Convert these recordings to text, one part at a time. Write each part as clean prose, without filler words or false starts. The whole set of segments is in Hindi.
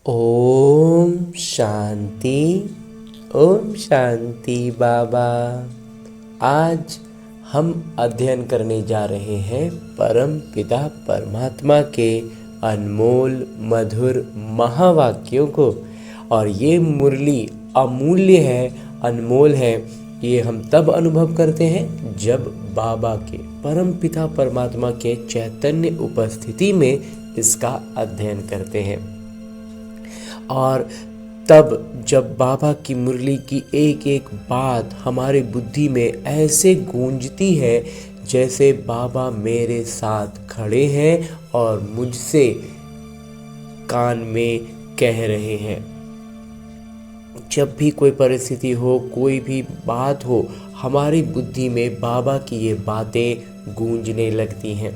ओम शांति। ओम शांति बाबा। आज हम अध्ययन करने जा रहे हैं परम पिता परमात्मा के अनमोल मधुर महावाक्यों को। और ये मुरली अमूल्य है, अनमोल है। ये हम तब अनुभव करते हैं जब बाबा के परम पिता परमात्मा के चैतन्य उपस्थिति में इसका अध्ययन करते हैं। और तब जब बाबा की मुरली की एक एक बात हमारी बुद्धि में ऐसे गूंजती है जैसे बाबा मेरे साथ खड़े हैं और मुझसे कान में कह रहे हैं। जब भी कोई परिस्थिति हो, कोई भी बात हो, हमारी बुद्धि में बाबा की ये बातें गूंजने लगती हैं।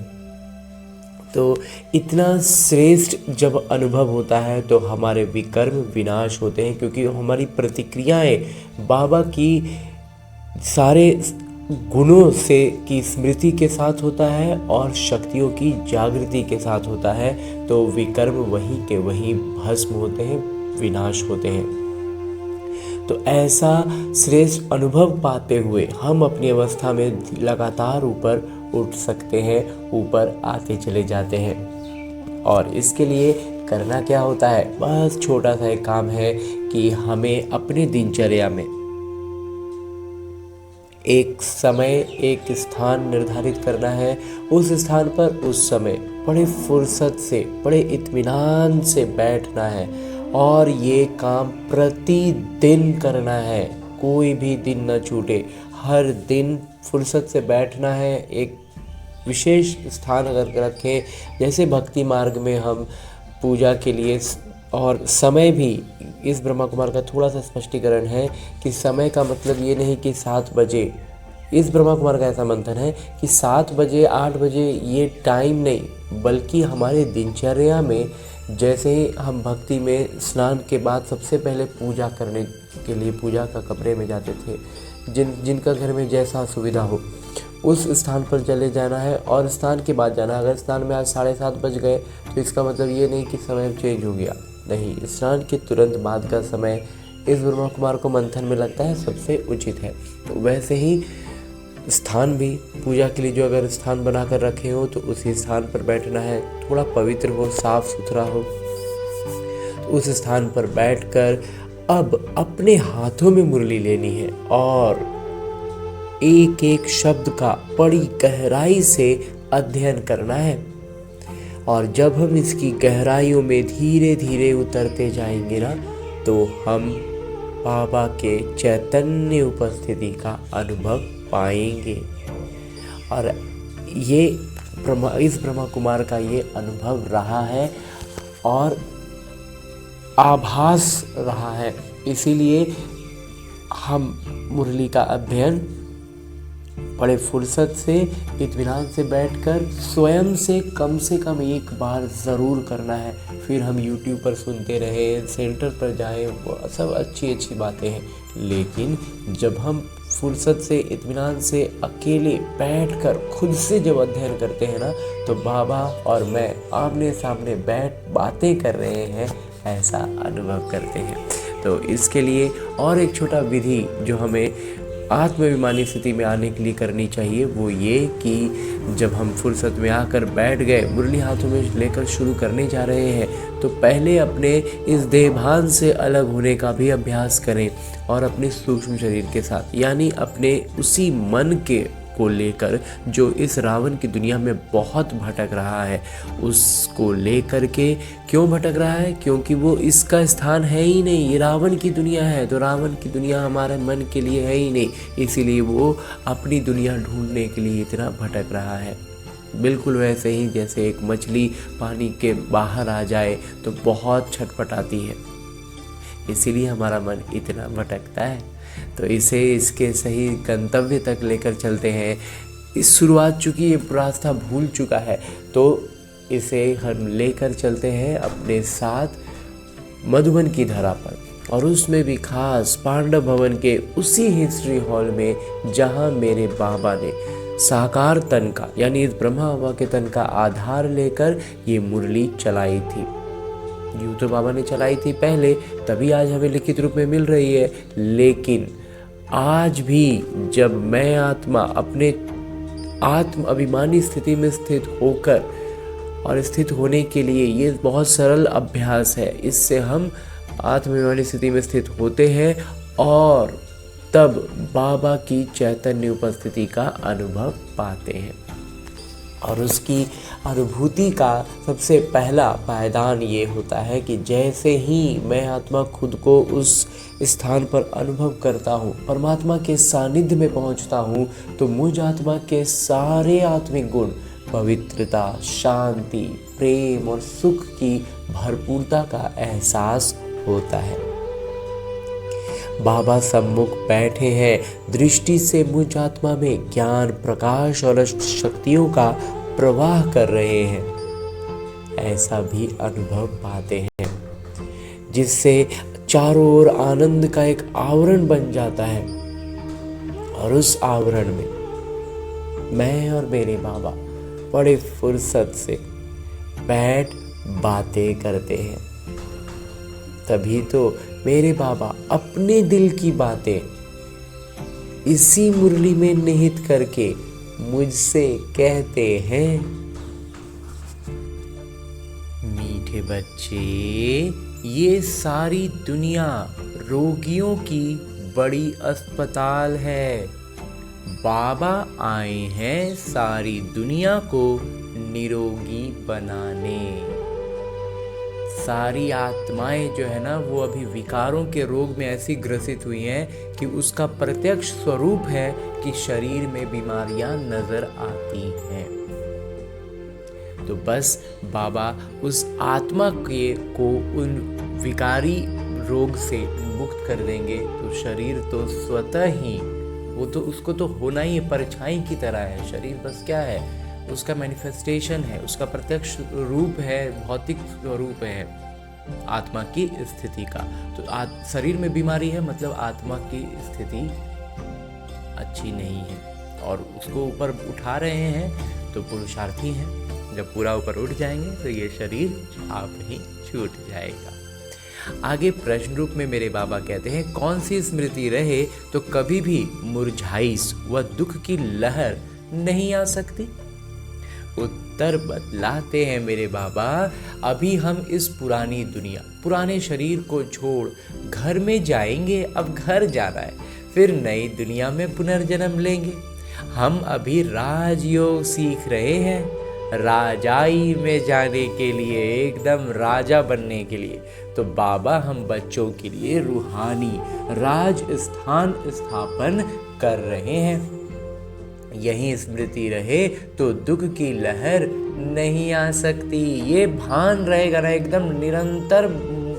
तो इतना श्रेष्ठ जब अनुभव होता है तो हमारे विकर्म विनाश होते हैं, क्योंकि हमारी प्रतिक्रियाएं बाबा की सारे गुणों से की स्मृति के साथ होता है और शक्तियों की जागृति के साथ होता है। तो विकर्म वहीं के वहीं भस्म होते हैं, विनाश होते हैं। तो ऐसा श्रेष्ठ अनुभव पाते हुए हम अपनी अवस्था में लगातार ऊपर उठ सकते हैं, ऊपर आते चले जाते हैं। और इसके लिए करना क्या होता है? बस छोटा सा एक काम है कि हमें अपने दिनचर्या में एक समय, एक स्थान निर्धारित करना है। उस स्थान पर उस समय बड़े फुर्सत से, बड़े इत्मीनान से बैठना है और ये काम प्रतिदिन करना है। कोई भी दिन न छूटे, हर दिन फुर्सत से बैठना है। एक विशेष स्थान अगर रखें, जैसे भक्ति मार्ग में हम पूजा के लिए, और समय भी इस ब्रह्मा कुमार का थोड़ा सा स्पष्टीकरण है कि समय का मतलब ये नहीं कि 7 बजे। इस ब्रह्मा कुमार का ऐसा मंथन है कि 7 बजे 8 बजे ये टाइम नहीं, बल्कि हमारे दिनचर्या में जैसे हम भक्ति में स्नान के बाद सबसे पहले पूजा करने के लिए पूजा का कमरे में जाते थे, जिनका घर में जैसा सुविधा हो उस स्थान पर चले जाना है और स्नान के बाद जाना है। अगर स्नान में आज 7:30 बज गए तो इसका मतलब ये नहीं कि समय चेंज हो गया, नहीं, स्नान के तुरंत बाद का समय इस ब्रह्मा कुमार को मंथन में लगता है सबसे उचित है। तो वैसे ही स्थान भी पूजा के लिए जो अगर स्थान बनाकर रखे हो तो उसी स्थान पर बैठना है, थोड़ा पवित्र हो, साफ सुथरा हो। तो उस स्थान पर बैठकर अब अपने हाथों में मुरली लेनी है और एक एक शब्द का बड़ी गहराई से अध्ययन करना है। और जब हम इसकी गहराइयों में धीरे धीरे उतरते जाएंगे ना, तो हम बाबा के चैतन्य उपस्थिति का अनुभव पाएंगे। और ये इस ब्रह्मा कुमार का ये अनुभव रहा है और आभास रहा है। इसीलिए हम मुरली का अध्ययन बड़े फुर्सत से, इत्मीनान से बैठकर स्वयं से कम एक बार ज़रूर करना है। फिर हम YouTube पर सुनते रहे, सेंटर पर जाएं, वो सब अच्छी अच्छी बातें हैं, लेकिन जब हम फुर्सत से, इत्मीनान से अकेले बैठकर खुद से जब अध्ययन करते हैं ना, तो बाबा और मैं आमने सामने बैठ बातें कर रहे हैं, ऐसा अनुभव करते हैं। तो इसके लिए और एक छोटा विधि जो हमें आत्माभिमानी स्थिति में आने के लिए करनी चाहिए, वो ये कि जब हम फुर्सत में आकर बैठ गए, मुरली हाथों में लेकर शुरू करने जा रहे हैं, तो पहले अपने इस देहभान से अलग होने का भी अभ्यास करें और अपने सूक्ष्म शरीर के साथ, यानी अपने उसी मन के को लेकर जो इस रावण की दुनिया में बहुत भटक रहा है, उसको लेकर के। क्यों भटक रहा है? क्योंकि वो इसका स्थान है ही नहीं, ये रावण की दुनिया है। तो रावण की दुनिया हमारे मन के लिए है ही नहीं, इसीलिए वो अपनी दुनिया ढूंढने के लिए इतना भटक रहा है। बिल्कुल वैसे ही जैसे एक मछली पानी के बाहर आ जाए तो बहुत छटपटाती है, इसीलिए हमारा मन इतना भटकता है। तो इसे इसके सही गंतव्य तक लेकर चलते हैं। इस शुरुआत, चूँकि ये रास्ता भूल चुका है, तो इसे हम लेकर चलते हैं अपने साथ मधुबन की धरा पर, और उसमें भी खास पांडव भवन के उसी हिस्ट्री हॉल में जहाँ मेरे बाबा ने साकार तन का, यानी इस ब्रह्मा बाबा के तन का आधार लेकर ये मुरली चलाई थी। यूँ तो बाबा ने चलाई थी पहले, तभी आज हमें लिखित रूप में मिल रही है। लेकिन आज भी जब मैं आत्मा अपने आत्म अभिमानी स्थिति में स्थित होकर और स्थित होने के लिए, ये बहुत सरल अभ्यास है, इससे हम आत्माभिमानी स्थिति में स्थित होते हैं और तब बाबा की चैतन्य उपस्थिति का अनुभव पाते हैं। और उसकी अनुभूति का सबसे पहला पायदान ये होता है कि जैसे ही मैं आत्मा खुद को उस स्थान पर अनुभव करता हूँ, परमात्मा के सानिध्य में पहुँचता हूँ, तो मुझ आत्मा के सारे आत्मिक गुण, पवित्रता, शांति, प्रेम और सुख की भरपूरता का एहसास होता है। बाबा सम्मुख बैठे हैं, दृष्टि से मुझ आत्मा में ज्ञान, प्रकाश और शक्तियों का प्रवाह कर रहे हैं, ऐसा भी अनुभव पाते हैं, जिससे चारों ओर आनंद का एक आवरण बन जाता है। और उस आवरण में मैं और मेरे बाबा बड़े फुर्सत से बैठ बातें करते हैं। तभी तो मेरे बाबा अपने दिल की बातें इसी मुरली में निहित करके मुझसे कहते हैं, मीठे बच्चे, ये सारी दुनिया रोगियों की बड़ी अस्पताल है। बाबा आए हैं सारी दुनिया को निरोगी बनाने। सारी आत्माएं जो है ना, वो अभी विकारों के रोग में ऐसी ग्रसित हुई हैं कि उसका प्रत्यक्ष स्वरूप है कि शरीर में बीमारियां नजर आती हैं। तो बस बाबा उस आत्मा को उन विकारी रोग से मुक्त कर देंगे तो शरीर तो स्वतः ही, वो तो उसको तो होना ही परछाई की तरह है। शरीर बस क्या है, उसका मैनिफेस्टेशन है, उसका प्रत्यक्ष रूप है, भौतिक रूप है आत्मा की स्थिति का। तो शरीर में बीमारी है, मतलब आत्मा की स्थिति अच्छी नहीं है और उसको ऊपर उठा रहे हैं तो पुरुषार्थी हैं। जब पूरा ऊपर उठ जाएंगे तो ये शरीर आप ही छूट जाएगा। आगे प्रश्न रूप में मेरे बाबा कहते हैं, कौन सी स्मृति रहे तो कभी भी मुरझाइश व दुख की लहर नहीं आ सकती? उत्तर बतलाते हैं मेरे बाबा, अभी हम इस पुरानी दुनिया, पुराने शरीर को छोड़ घर में जाएंगे। अब घर जाना है, फिर नई दुनिया में पुनर्जन्म लेंगे। हम अभी राजयोग सीख रहे हैं, राजाई में जाने के लिए, एकदम राजा बनने के लिए। तो बाबा हम बच्चों के लिए रूहानी राज स्थान स्थापन कर रहे हैं। यही स्मृति रहे तो दुख की लहर नहीं आ सकती। ये भान रहेगा ना, एकदम निरंतर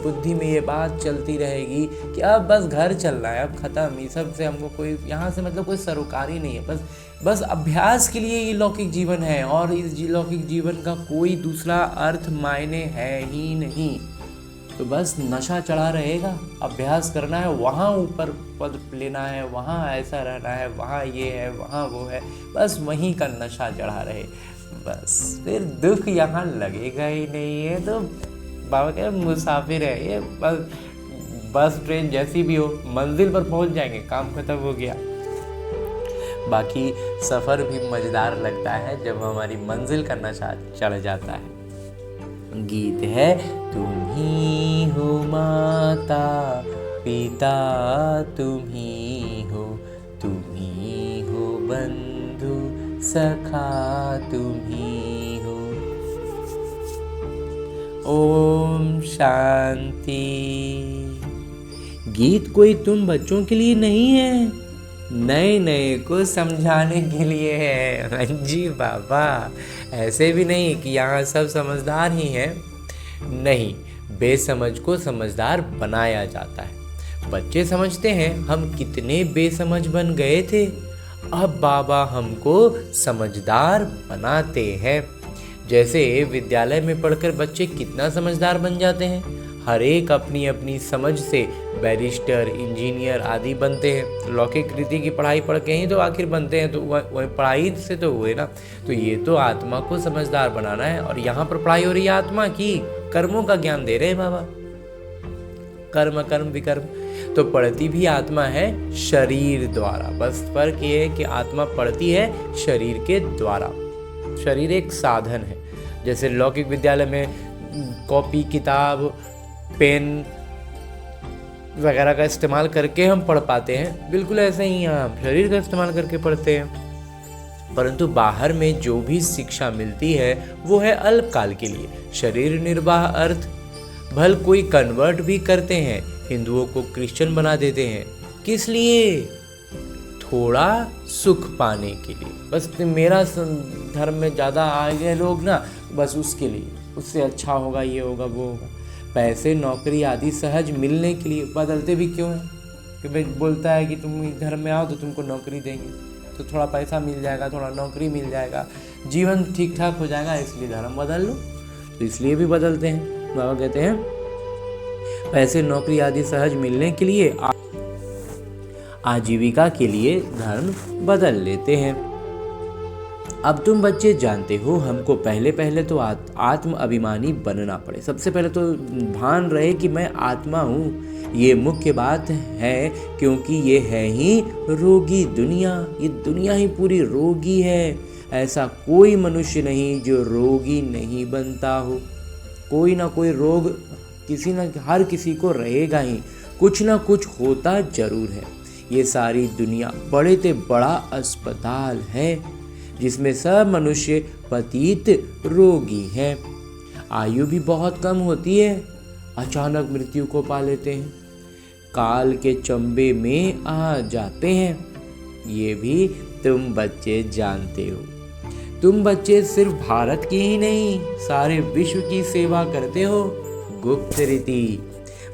बुद्धि में ये बात चलती रहेगी कि अब बस घर चलना है, अब खत्म, ये सब से हमको कोई यहाँ से मतलब कोई सरोकारी नहीं है। बस अभ्यास के लिए ये लौकिक जीवन है और इस लौकिक जीवन का कोई दूसरा अर्थ मायने है ही नहीं। तो बस नशा चढ़ा रहेगा, अभ्यास करना है, वहाँ ऊपर पद लेना है, वहाँ ऐसा रहना है, वहाँ ये है, वहाँ वो है, बस वहीं का नशा चढ़ा रहे, बस फिर दुख यहाँ लगेगा ही नहीं है। तो बाबा कह मुसाफिर है ये, बस ट्रेन जैसी भी हो मंजिल पर पहुँच जाएंगे, काम खत्म हो गया। बाकी सफ़र भी मज़ेदार लगता है जब हमारी मंजिल का नशा चढ़ जाता है। गीत है, तुम ही हो माता पिता, तुम ही हो बंधु सखा, तुम ही हो। ओम शांति। गीत कोई तुम बच्चों के लिए नहीं है, नए नए को समझाने के लिए है। जी बाबा, ऐसे भी नहीं कि यहाँ सब समझदार ही हैं, नहीं, बेसमझ को समझदार बनाया जाता है। बच्चे समझते हैं हम कितने बेसमझ बन गए थे, अब बाबा हमको समझदार बनाते हैं। जैसे विद्यालय में पढ़कर बच्चे कितना समझदार बन जाते हैं, हर एक अपनी अपनी समझ से बैरिस्टर, इंजीनियर आदि बनते हैं। लौकिक रीति की पढ़ाई पढ़ के ही तो आखिर बनते हैं, तो वह पढ़ाई से तो हुए ना। तो ये तो आत्मा को समझदार बनाना है और यहाँ पर पढ़ाई हो रही है आत्मा की, कर्मों का ज्ञान दे रहे हैं बाबा, कर्म कर्म विकर्म। तो पढ़ती भी आत्मा है शरीर द्वारा, बस फर्क ये है कि आत्मा पढ़ती है शरीर के द्वारा। शरीर एक साधन है, जैसे लौकिक विद्यालय में कॉपी किताब पेन वगैरह का इस्तेमाल करके हम पढ़ पाते हैं, बिल्कुल ऐसे ही हम शरीर का इस्तेमाल करके पढ़ते हैं। परंतु बाहर में जो भी शिक्षा मिलती है वो है अल्पकाल के लिए। शरीर निर्वाह अर्थ, भल कोई कन्वर्ट भी करते हैं, हिंदुओं को क्रिश्चियन बना देते हैं, किस लिए? थोड़ा सुख पाने के लिए। बस मेरा धर्म में ज़्यादा आ गए लोग ना, बस उसके लिए, उससे अच्छा होगा, ये होगा वो होगा। पैसे नौकरी आदि सहज मिलने के लिए बदलते भी क्यों हैं? कि भाई बोलता है कि तुम इस धर्म में आओ तो तुमको नौकरी देंगे, तो थोड़ा पैसा मिल जाएगा, थोड़ा नौकरी मिल जाएगा, जीवन ठीक ठाक हो जाएगा, इसलिए धर्म बदल लो। तो इसलिए भी बदलते हैं। बाबा कहते हैं पैसे नौकरी आदि सहज मिलने के लिए, आजीविका के लिए धर्म बदल लेते हैं। अब तुम बच्चे जानते हो हमको पहले पहले तो आत्म अभिमानी बनना पड़े। सबसे पहले तो भान रहे कि मैं आत्मा हूँ, ये मुख्य बात है, क्योंकि ये है ही रोगी दुनिया। ये दुनिया ही पूरी रोगी है। ऐसा कोई मनुष्य नहीं जो रोगी नहीं बनता हो। कोई ना कोई रोग हर किसी को रहेगा ही, कुछ ना कुछ होता जरूर है। ये सारी दुनिया बड़े से बड़ा अस्पताल है जिसमें सब मनुष्य पतित रोगी हैं। आयु भी बहुत कम होती है, अचानक मृत्यु को पा लेते हैं, काल के चंबे में आ जाते हैं। ये भी तुम बच्चे जानते हो। तुम बच्चे सिर्फ भारत की ही नहीं, सारे विश्व की सेवा करते हो। गुप्त रीति।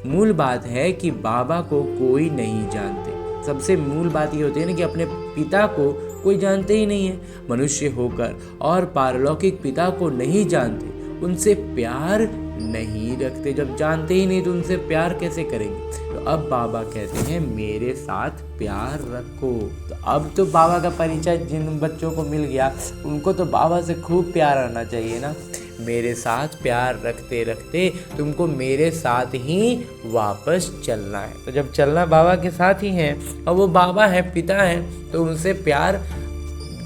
मूल बात है कि बाबा को कोई नहीं जानते। सबसे मूल बात ये होती है ना कि अपने पिता को कोई जानते ही नहीं है। मनुष्य होकर और पारलौकिक पिता को नहीं जानते, उनसे प्यार नहीं रखते। जब जानते ही नहीं तो उनसे प्यार कैसे करेंगे? तो अब बाबा कहते हैं मेरे साथ प्यार रखो। तो अब तो बाबा का परिचय जिन बच्चों को मिल गया उनको तो बाबा से खूब प्यार आना चाहिए ना। मेरे साथ प्यार रखते रखते तुमको मेरे साथ ही वापस चलना है। तो जब चलना बाबा के साथ ही है और वो बाबा है, पिता है, तो उनसे प्यार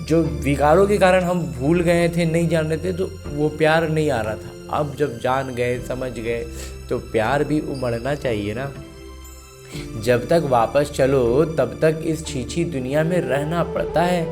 जो विकारों के कारण हम भूल गए थे, नहीं जान रहे थे, तो वो प्यार नहीं आ रहा था। अब जब जान गए, समझ गए, तो प्यार भी उमड़ना चाहिए ना। जब तक वापस चलो तब तक इस छीछी दुनिया में रहना पड़ता है।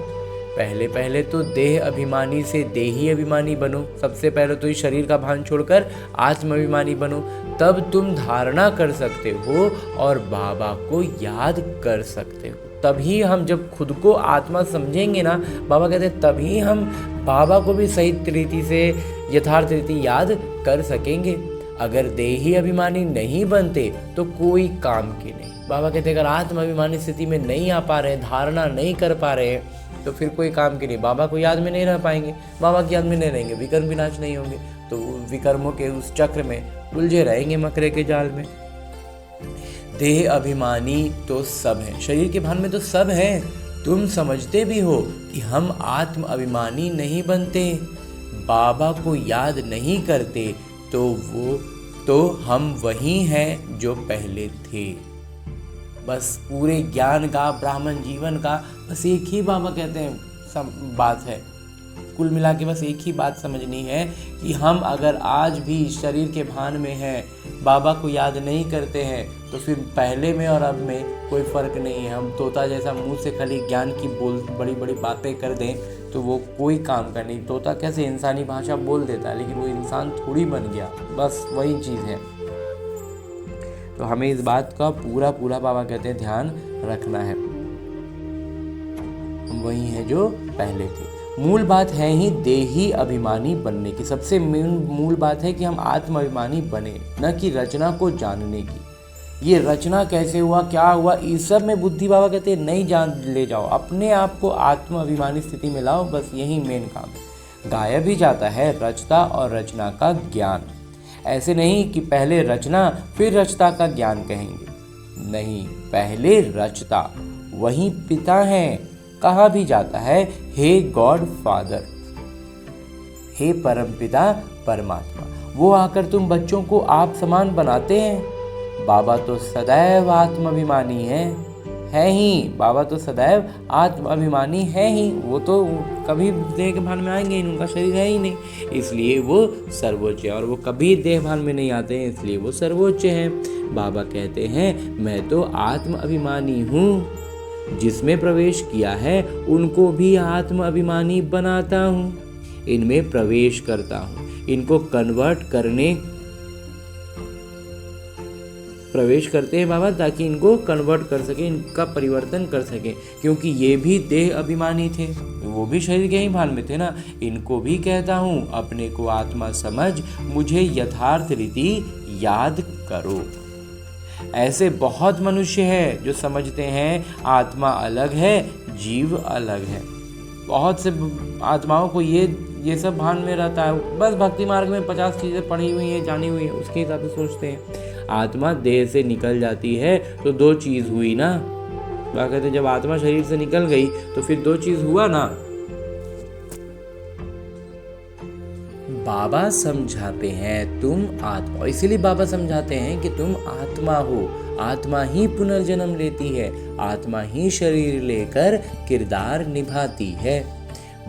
पहले पहले तो देह अभिमानी से देही अभिमानी बनो। सबसे पहले तो इस शरीर का भान छोड़कर आत्म अभिमानी बनो, तब तुम धारणा कर सकते हो और बाबा को याद कर सकते हो। तभी हम जब खुद को आत्मा समझेंगे ना, बाबा कहते हैं, तभी हम बाबा को भी सही रीति से, यथार्थ रीति याद कर सकेंगे। अगर देही अभिमानी नहीं बनते तो कोई काम की नहीं। बाबा कहते हैं अगर आत्म अभिमानी स्थिति में नहीं आ पा रहे, धारणा नहीं कर पा रहे, तो फिर कोई काम की नहीं। बाबा को याद में नहीं रह पाएंगे, बाबा की याद में नहीं रहेंगे, विकर्म विनाश नहीं होंगे, तो विकर्मों के उस चक्र में उलझे रहेंगे, मकरे के जाल में। देह अभिमानी तो सब है, शरीर के भान में तो सब है। तुम समझते भी हो कि हम आत्म अभिमानी नहीं बनते, बाबा को याद नहीं करते, तो हम वही हैं जो पहले थे। बस पूरे ज्ञान का, ब्राह्मण जीवन का बस एक ही बाबा कहते हैं बात है। कुल मिला के बस एक ही बात समझनी है कि हम अगर आज भी शरीर के भान में हैं, बाबा को याद नहीं करते हैं, तो फिर पहले में और अब में कोई फ़र्क नहीं है। हम तोता जैसा मुंह से खाली ज्ञान की बड़ी बड़ी बातें कर दें तो वो कोई काम का नहीं। तोता कैसे इंसानी भाषा बोल देता है, लेकिन वो इंसान थोड़ी बन गया, बस वही चीज़ है। तो हमें इस बात का पूरा बाबा कहते हैं ध्यान रखना है। हम वही हैं जो पहले थे। मूल बात है ही देही अभिमानी बनने की। सबसे मूल बात है कि हम आत्म अभिमानी बने, न कि रचना को जानने की। ये रचना कैसे हुआ, क्या हुआ, इस सब में बुद्धि बाबा कहते हैं नहीं जान ले जाओ, अपने आप को आत्म अभिमानी स्थिति में लाओ, बस यही मेन काम है। गायब ही जाता है रचता और रचना का ज्ञान। ऐसे नहीं कि पहले रचना फिर रचता का ज्ञान कहेंगे, नहीं, पहले रचता वही पिता हैं। कहा भी जाता है हे गॉड फादर, हे परमपिता परमात्मा, वो आकर तुम बच्चों को आप समान बनाते हैं। बाबा तो सदैव आत्माभिमानी है ही। बाबा तो सदैव आत्माभिमानी है ही। वो तो कभी देह के भान में आएंगे ही नहीं, उनका शरीर है ही नहीं, इसलिए वो सर्वोच्च है। और वो कभी देह भान में नहीं आते हैं, इसलिए वो सर्वोच्च हैं। बाबा कहते हैं मैं तो आत्माभिमानी हूँ। जिसमें प्रवेश किया है उनको भी आत्माभिमानी बनाता हूँ। इनमें प्रवेश करता हूँ, इनको प्रवेश करते हैं बाबा, ताकि इनको कन्वर्ट कर सके, इनका परिवर्तन कर सके, क्योंकि ये भी देह अभिमानी थे, वो भी शरीर के ही भान में थे ना। इनको भी कहता हूँ अपने को आत्मा समझ मुझे यथार्थ रीति याद करो। ऐसे बहुत मनुष्य हैं जो समझते हैं आत्मा अलग है, जीव अलग है। बहुत से आत्माओं को ये सब भान में रहता है, बस भक्ति मार्ग में 50 चीज़ें पढ़ी हुई हैं, जानी हुई हैं, उसके हिसाब से सोचते हैं। आत्मा देह से निकल जाती है तो 2 चीज़ हुई ना। कहते हैं जब आत्मा शरीर से निकल गई तो फिर 2 चीज़ हुआ ना। बाबा समझाते हैं तुम आत्मा, इसीलिए बाबा समझाते हैं कि तुम आत्मा हो। आत्मा ही पुनर्जन्म लेती है, आत्मा ही शरीर लेकर किरदार निभाती है।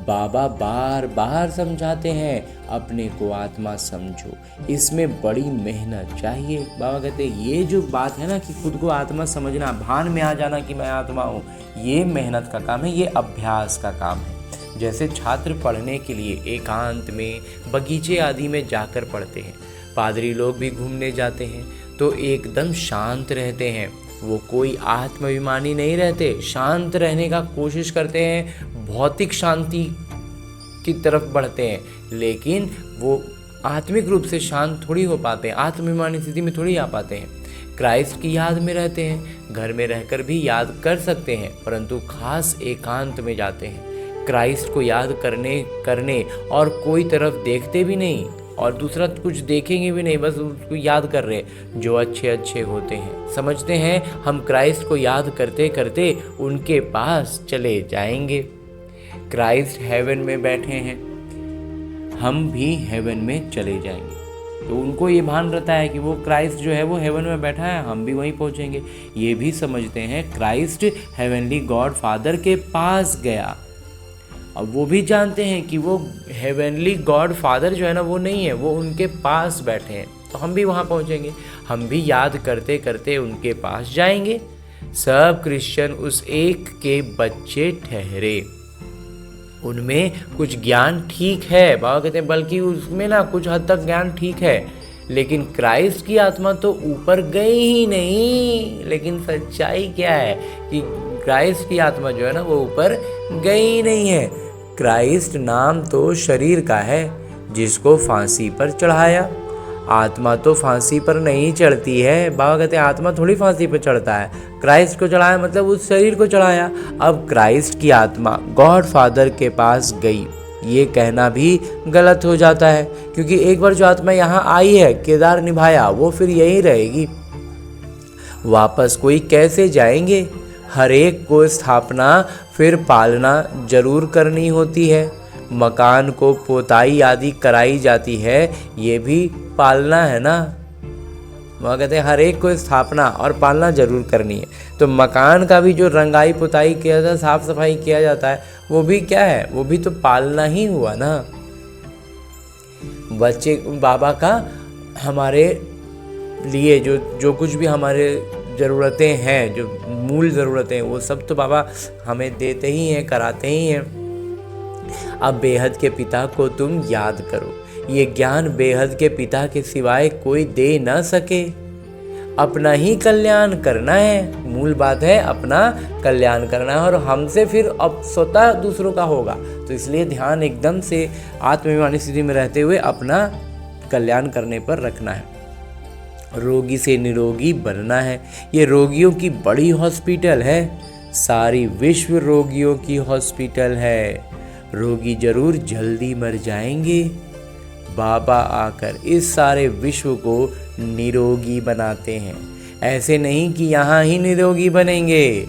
बाबा बार बार समझाते हैं अपने को आत्मा समझो, इसमें बड़ी मेहनत चाहिए। बाबा कहते हैं ये जो बात है ना कि खुद को आत्मा समझना, भान में आ जाना कि मैं आत्मा हूँ, ये मेहनत का काम है, ये अभ्यास का काम है। जैसे छात्र पढ़ने के लिए एकांत में बगीचे आदि में जाकर पढ़ते हैं, पादरी लोग भी घूमने जाते हैं तो एकदम शांत रहते हैं। वो कोई आत्माभिमानी नहीं रहते, शांत रहने का कोशिश करते हैं, भौतिक शांति की तरफ बढ़ते हैं, लेकिन वो आत्मिक रूप से शांत थोड़ी हो पाते हैं, आत्माभिमानी स्थिति में थोड़ी आ पाते हैं। क्राइस्ट की याद में रहते हैं, घर में रहकर भी याद कर सकते हैं, परंतु खास एकांत में जाते हैं। क्राइस्ट को याद करने और कोई तरफ देखते भी नहीं और दूसरा कुछ देखेंगे भी नहीं, बस उसको याद कर रहे हैं जो अच्छे होते हैं। समझते हैं हम क्राइस्ट को याद करते करते उनके पास चले जाएंगे। क्राइस्ट हेवन में बैठे हैं, हम भी हेवन में चले जाएंगे। तो उनको ये भान रहता है कि वो क्राइस्ट जो है वो हेवन में बैठा है, हम भी वहीं पहुंचेंगे। ये भी समझते हैं क्राइस्ट हेवनली गॉड फादर के पास गया। अब वो भी जानते हैं कि वो हेवनली गॉड फादर जो है ना वो नहीं है, वो उनके पास बैठे हैं, तो हम भी वहाँ पहुँचेंगे, हम भी याद करते करते उनके पास जाएंगे। सब क्रिश्चियन उस एक के बच्चे ठहरे, उनमें कुछ ज्ञान ठीक है, बाबा कहते हैं, बल्कि उसमें ना कुछ हद तक ज्ञान ठीक है, लेकिन क्राइस्ट की आत्मा तो ऊपर गई ही नहीं। लेकिन सच्चाई क्या है कि क्राइस्ट की आत्मा जो है ना वो ऊपर गई ही नहीं है। क्राइस्ट नाम तो शरीर का है जिसको फांसी पर चढ़ाया, आत्मा तो फांसी पर नहीं चढ़ती है। बाबा कहते हैं आत्मा थोड़ी फांसी पर चढ़ता है, क्राइस्ट को चढ़ाया मतलब उस शरीर को चढ़ाया। अब क्राइस्ट की आत्मा गॉड फादर के पास गई, ये कहना भी गलत हो जाता है, क्योंकि एक बार जो आत्मा यहाँ आई है, किरदार निभाया, वो फिर यहीं रहेगी, वापस कोई कैसे जाएंगे। हर एक को स्थापना फिर पालना जरूर करनी होती है। मकान को पोताई आदि कराई जाती है, ये भी पालना है ना। वहाँ कहते हैं हर एक को स्थापना और पालना जरूर करनी है। तो मकान का भी जो रंगाई पुताई किया जाता है, साफ सफाई किया जाता है, वो भी क्या है, वो भी तो पालना ही हुआ ना। बच्चे बाबा का हमारे लिए जो कुछ भी हमारे ज़रूरतें हैं, जो मूल ज़रूरतें, वो सब तो बाबा हमें देते ही हैं, कराते ही हैं। अब बेहद के पिता को तुम याद करो, ये ज्ञान बेहद के पिता के सिवाय कोई दे न सके। अपना ही कल्याण करना है, मूल बात है अपना कल्याण करना है, और हमसे फिर अब स्वतः दूसरों का होगा। तो इसलिए ध्यान एकदम से आत्माभिमानी स्थिति में रहते हुए अपना कल्याण करने पर रखना है। रोगी से निरोगी बनना है। ये रोगियों की बड़ी हॉस्पिटल है, सारी विश्व रोगियों की हॉस्पिटल है। रोगी जरूर जल्दी मर जाएंगे, बाबा आकर इस सारे विश्व को निरोगी बनाते हैं। ऐसे नहीं कि यहाँ ही निरोगी बनेंगे,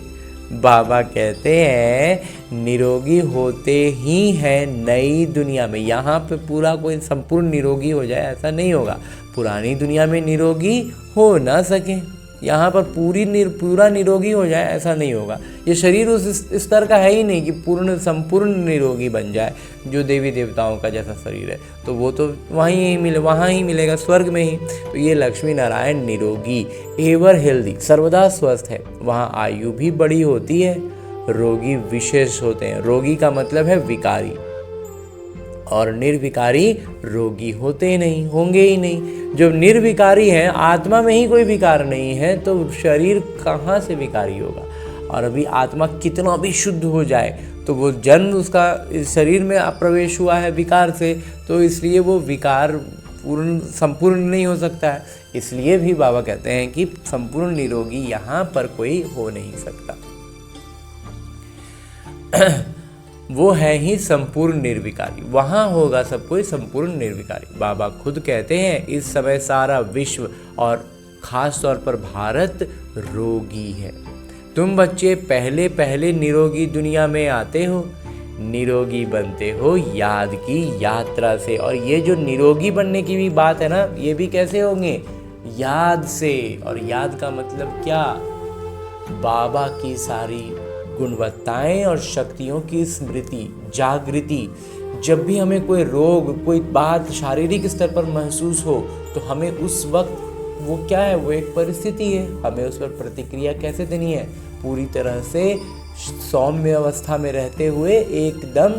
बाबा कहते हैं निरोगी होते ही हैं नई दुनिया में। यहाँ पे पूरा कोई संपूर्ण निरोगी हो जाए ऐसा नहीं होगा, पुरानी दुनिया में निरोगी हो ना सके, यहाँ पर पूरा निरोगी हो जाए ऐसा नहीं होगा। ये शरीर उस स्तर का है ही नहीं कि संपूर्ण निरोगी बन जाए, जो देवी देवताओं का जैसा शरीर है, तो वो तो वहाँ ही मिलेगा स्वर्ग में ही। तो ये लक्ष्मी नारायण निरोगी, एवर हेल्दी, सर्वदा स्वस्थ है। वहाँ आयु भी बड़ी होती है, रोगी विशेष होते हैं। रोगी का मतलब है विकारी, और निर्विकारी रोगी होते नहीं, होंगे ही नहीं। जो निर्विकारी हैं, आत्मा में ही कोई विकार नहीं है, तो शरीर कहाँ से विकारी होगा। और अभी आत्मा कितना भी शुद्ध हो जाए तो वो जन्म उसका इस शरीर में प्रवेश हुआ है विकार से, तो इसलिए वो विकार संपूर्ण नहीं हो सकता है। इसलिए भी बाबा कहते हैं कि संपूर्ण निरोगी यहाँ पर कोई हो नहीं सकता। वो है ही संपूर्ण निर्विकारी, वहाँ होगा सब कोई संपूर्ण निर्विकारी। बाबा खुद कहते हैं इस समय सारा विश्व और खास तौर पर भारत रोगी है। तुम बच्चे पहले पहले निरोगी दुनिया में आते हो, निरोगी बनते हो याद की यात्रा से। और ये जो निरोगी बनने की भी बात है ना, ये भी कैसे होंगे? याद से। और याद का मतलब क्या? बाबा की सारी गुणवत्ताएं और शक्तियों की स्मृति, जागृति। जब भी हमें कोई रोग, कोई बात शारीरिक स्तर पर महसूस हो, तो हमें उस वक्त वो क्या है, वो एक परिस्थिति है, हमें उस पर प्रतिक्रिया कैसे देनी है? पूरी तरह से सौम्य अवस्था में रहते हुए एकदम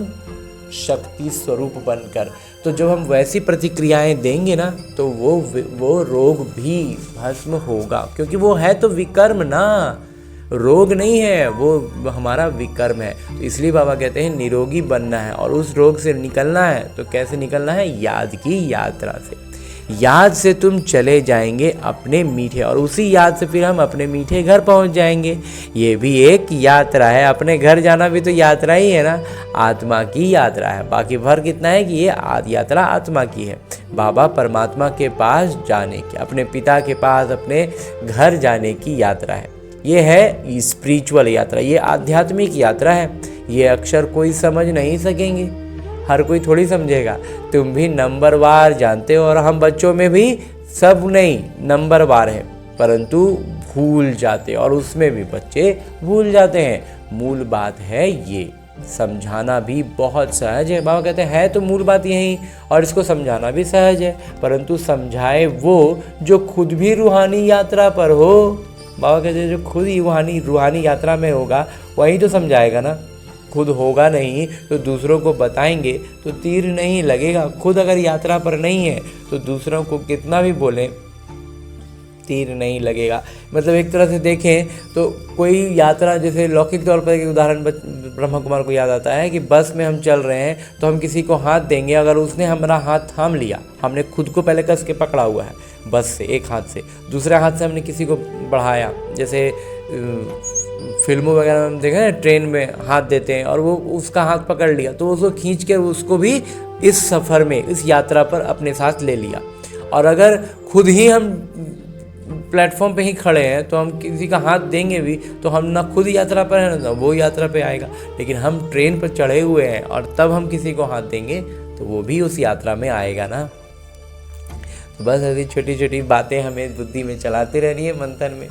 शक्ति स्वरूप बनकर। तो जब हम वैसी प्रतिक्रियाएं देंगे ना, तो वो रोग भी भस्म होगा, क्योंकि वो है तो विकर्म ना, रोग नहीं है, वो हमारा विकर्म है। तो इसलिए बाबा कहते हैं निरोगी बनना है और उस रोग से निकलना है। तो कैसे निकलना है? याद की यात्रा से। याद से तुम चले जाएंगे अपने मीठे, और उसी याद से फिर हम अपने मीठे घर पहुंच जाएंगे। ये भी एक यात्रा है, अपने घर जाना भी तो यात्रा ही है ना, आत्मा की यात्रा है। बाकी फर्क इतना है कि ये यात्रा आत्मा की है। बाबा परमात्मा के पास जाने की, अपने पिता के पास, अपने घर जाने की यात्रा है। ये है स्पिरिचुअल यात्रा, ये आध्यात्मिक यात्रा है। ये अक्षर कोई समझ नहीं सकेंगे, हर कोई थोड़ी समझेगा। तुम भी नंबरवार जानते हो, और हम बच्चों में भी सब नहीं नंबरवार है, परंतु भूल जाते, और उसमें भी बच्चे भूल जाते हैं। मूल बात है ये, समझाना भी बहुत सहज है। बाबा कहते हैं तो मूल बात यही, और इसको समझाना भी सहज है, परंतु समझाए वो जो खुद भी रूहानी यात्रा पर हो। बाबा कहते हैं जो खुद ही रूहानी यात्रा में होगा वही तो समझाएगा ना। खुद होगा नहीं तो दूसरों को बताएंगे तो तीर नहीं लगेगा। खुद अगर यात्रा पर नहीं है तो दूसरों को कितना भी बोलें तीर नहीं लगेगा। मतलब एक तरह से देखें तो कोई यात्रा, जैसे लौकिक तौर पर एक उदाहरण ब्रह्मा कुमार को याद आता है कि बस में हम चल रहे हैं तो हम किसी को हाथ देंगे, अगर उसने हमारा हाथ थाम लिया, हमने खुद को पहले कस के पकड़ा हुआ है बस से एक हाथ से, दूसरे हाथ से हमने किसी को बढ़ाया, जैसे फिल्मों वगैरह में हम देखें ना ट्रेन में हाथ देते हैं और वो उसका हाथ पकड़ लिया तो उसको खींच कर उसको भी इस सफ़र में, इस यात्रा पर अपने साथ ले लिया। और अगर खुद ही हम प्लेटफॉर्म पे ही खड़े हैं तो हम किसी का हाथ देंगे भी तो हम ना खुद यात्रा पर है ना वो यात्रा पे आएगा। लेकिन हम ट्रेन पर चढ़े हुए हैं और तब हम किसी को हाथ देंगे तो वो भी उस यात्रा में आएगा ना। तो बस ऐसी छोटी छोटी बातें हमें बुद्धि में चलाते रहनी है मंथन में।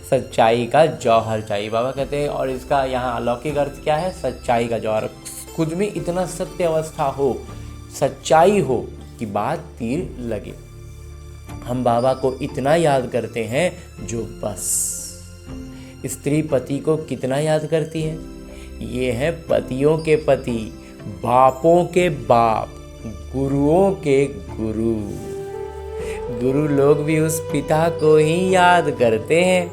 सच्चाई का जौहर चाहिए बाबा कहते हैं, और इसका यहाँ अलौकिक अर्थ क्या है? सच्चाई का जौहर, खुद में इतना सत्य अवस्था हो, सच्चाई हो कि बात तीर लगे। हम बाबा को इतना याद करते हैं जो बस। स्त्री पति को कितना याद करती है? ये है पतियों के पति, बापों के बाप, गुरुओं के गुरु। गुरु लोग भी उस पिता को ही याद करते हैं।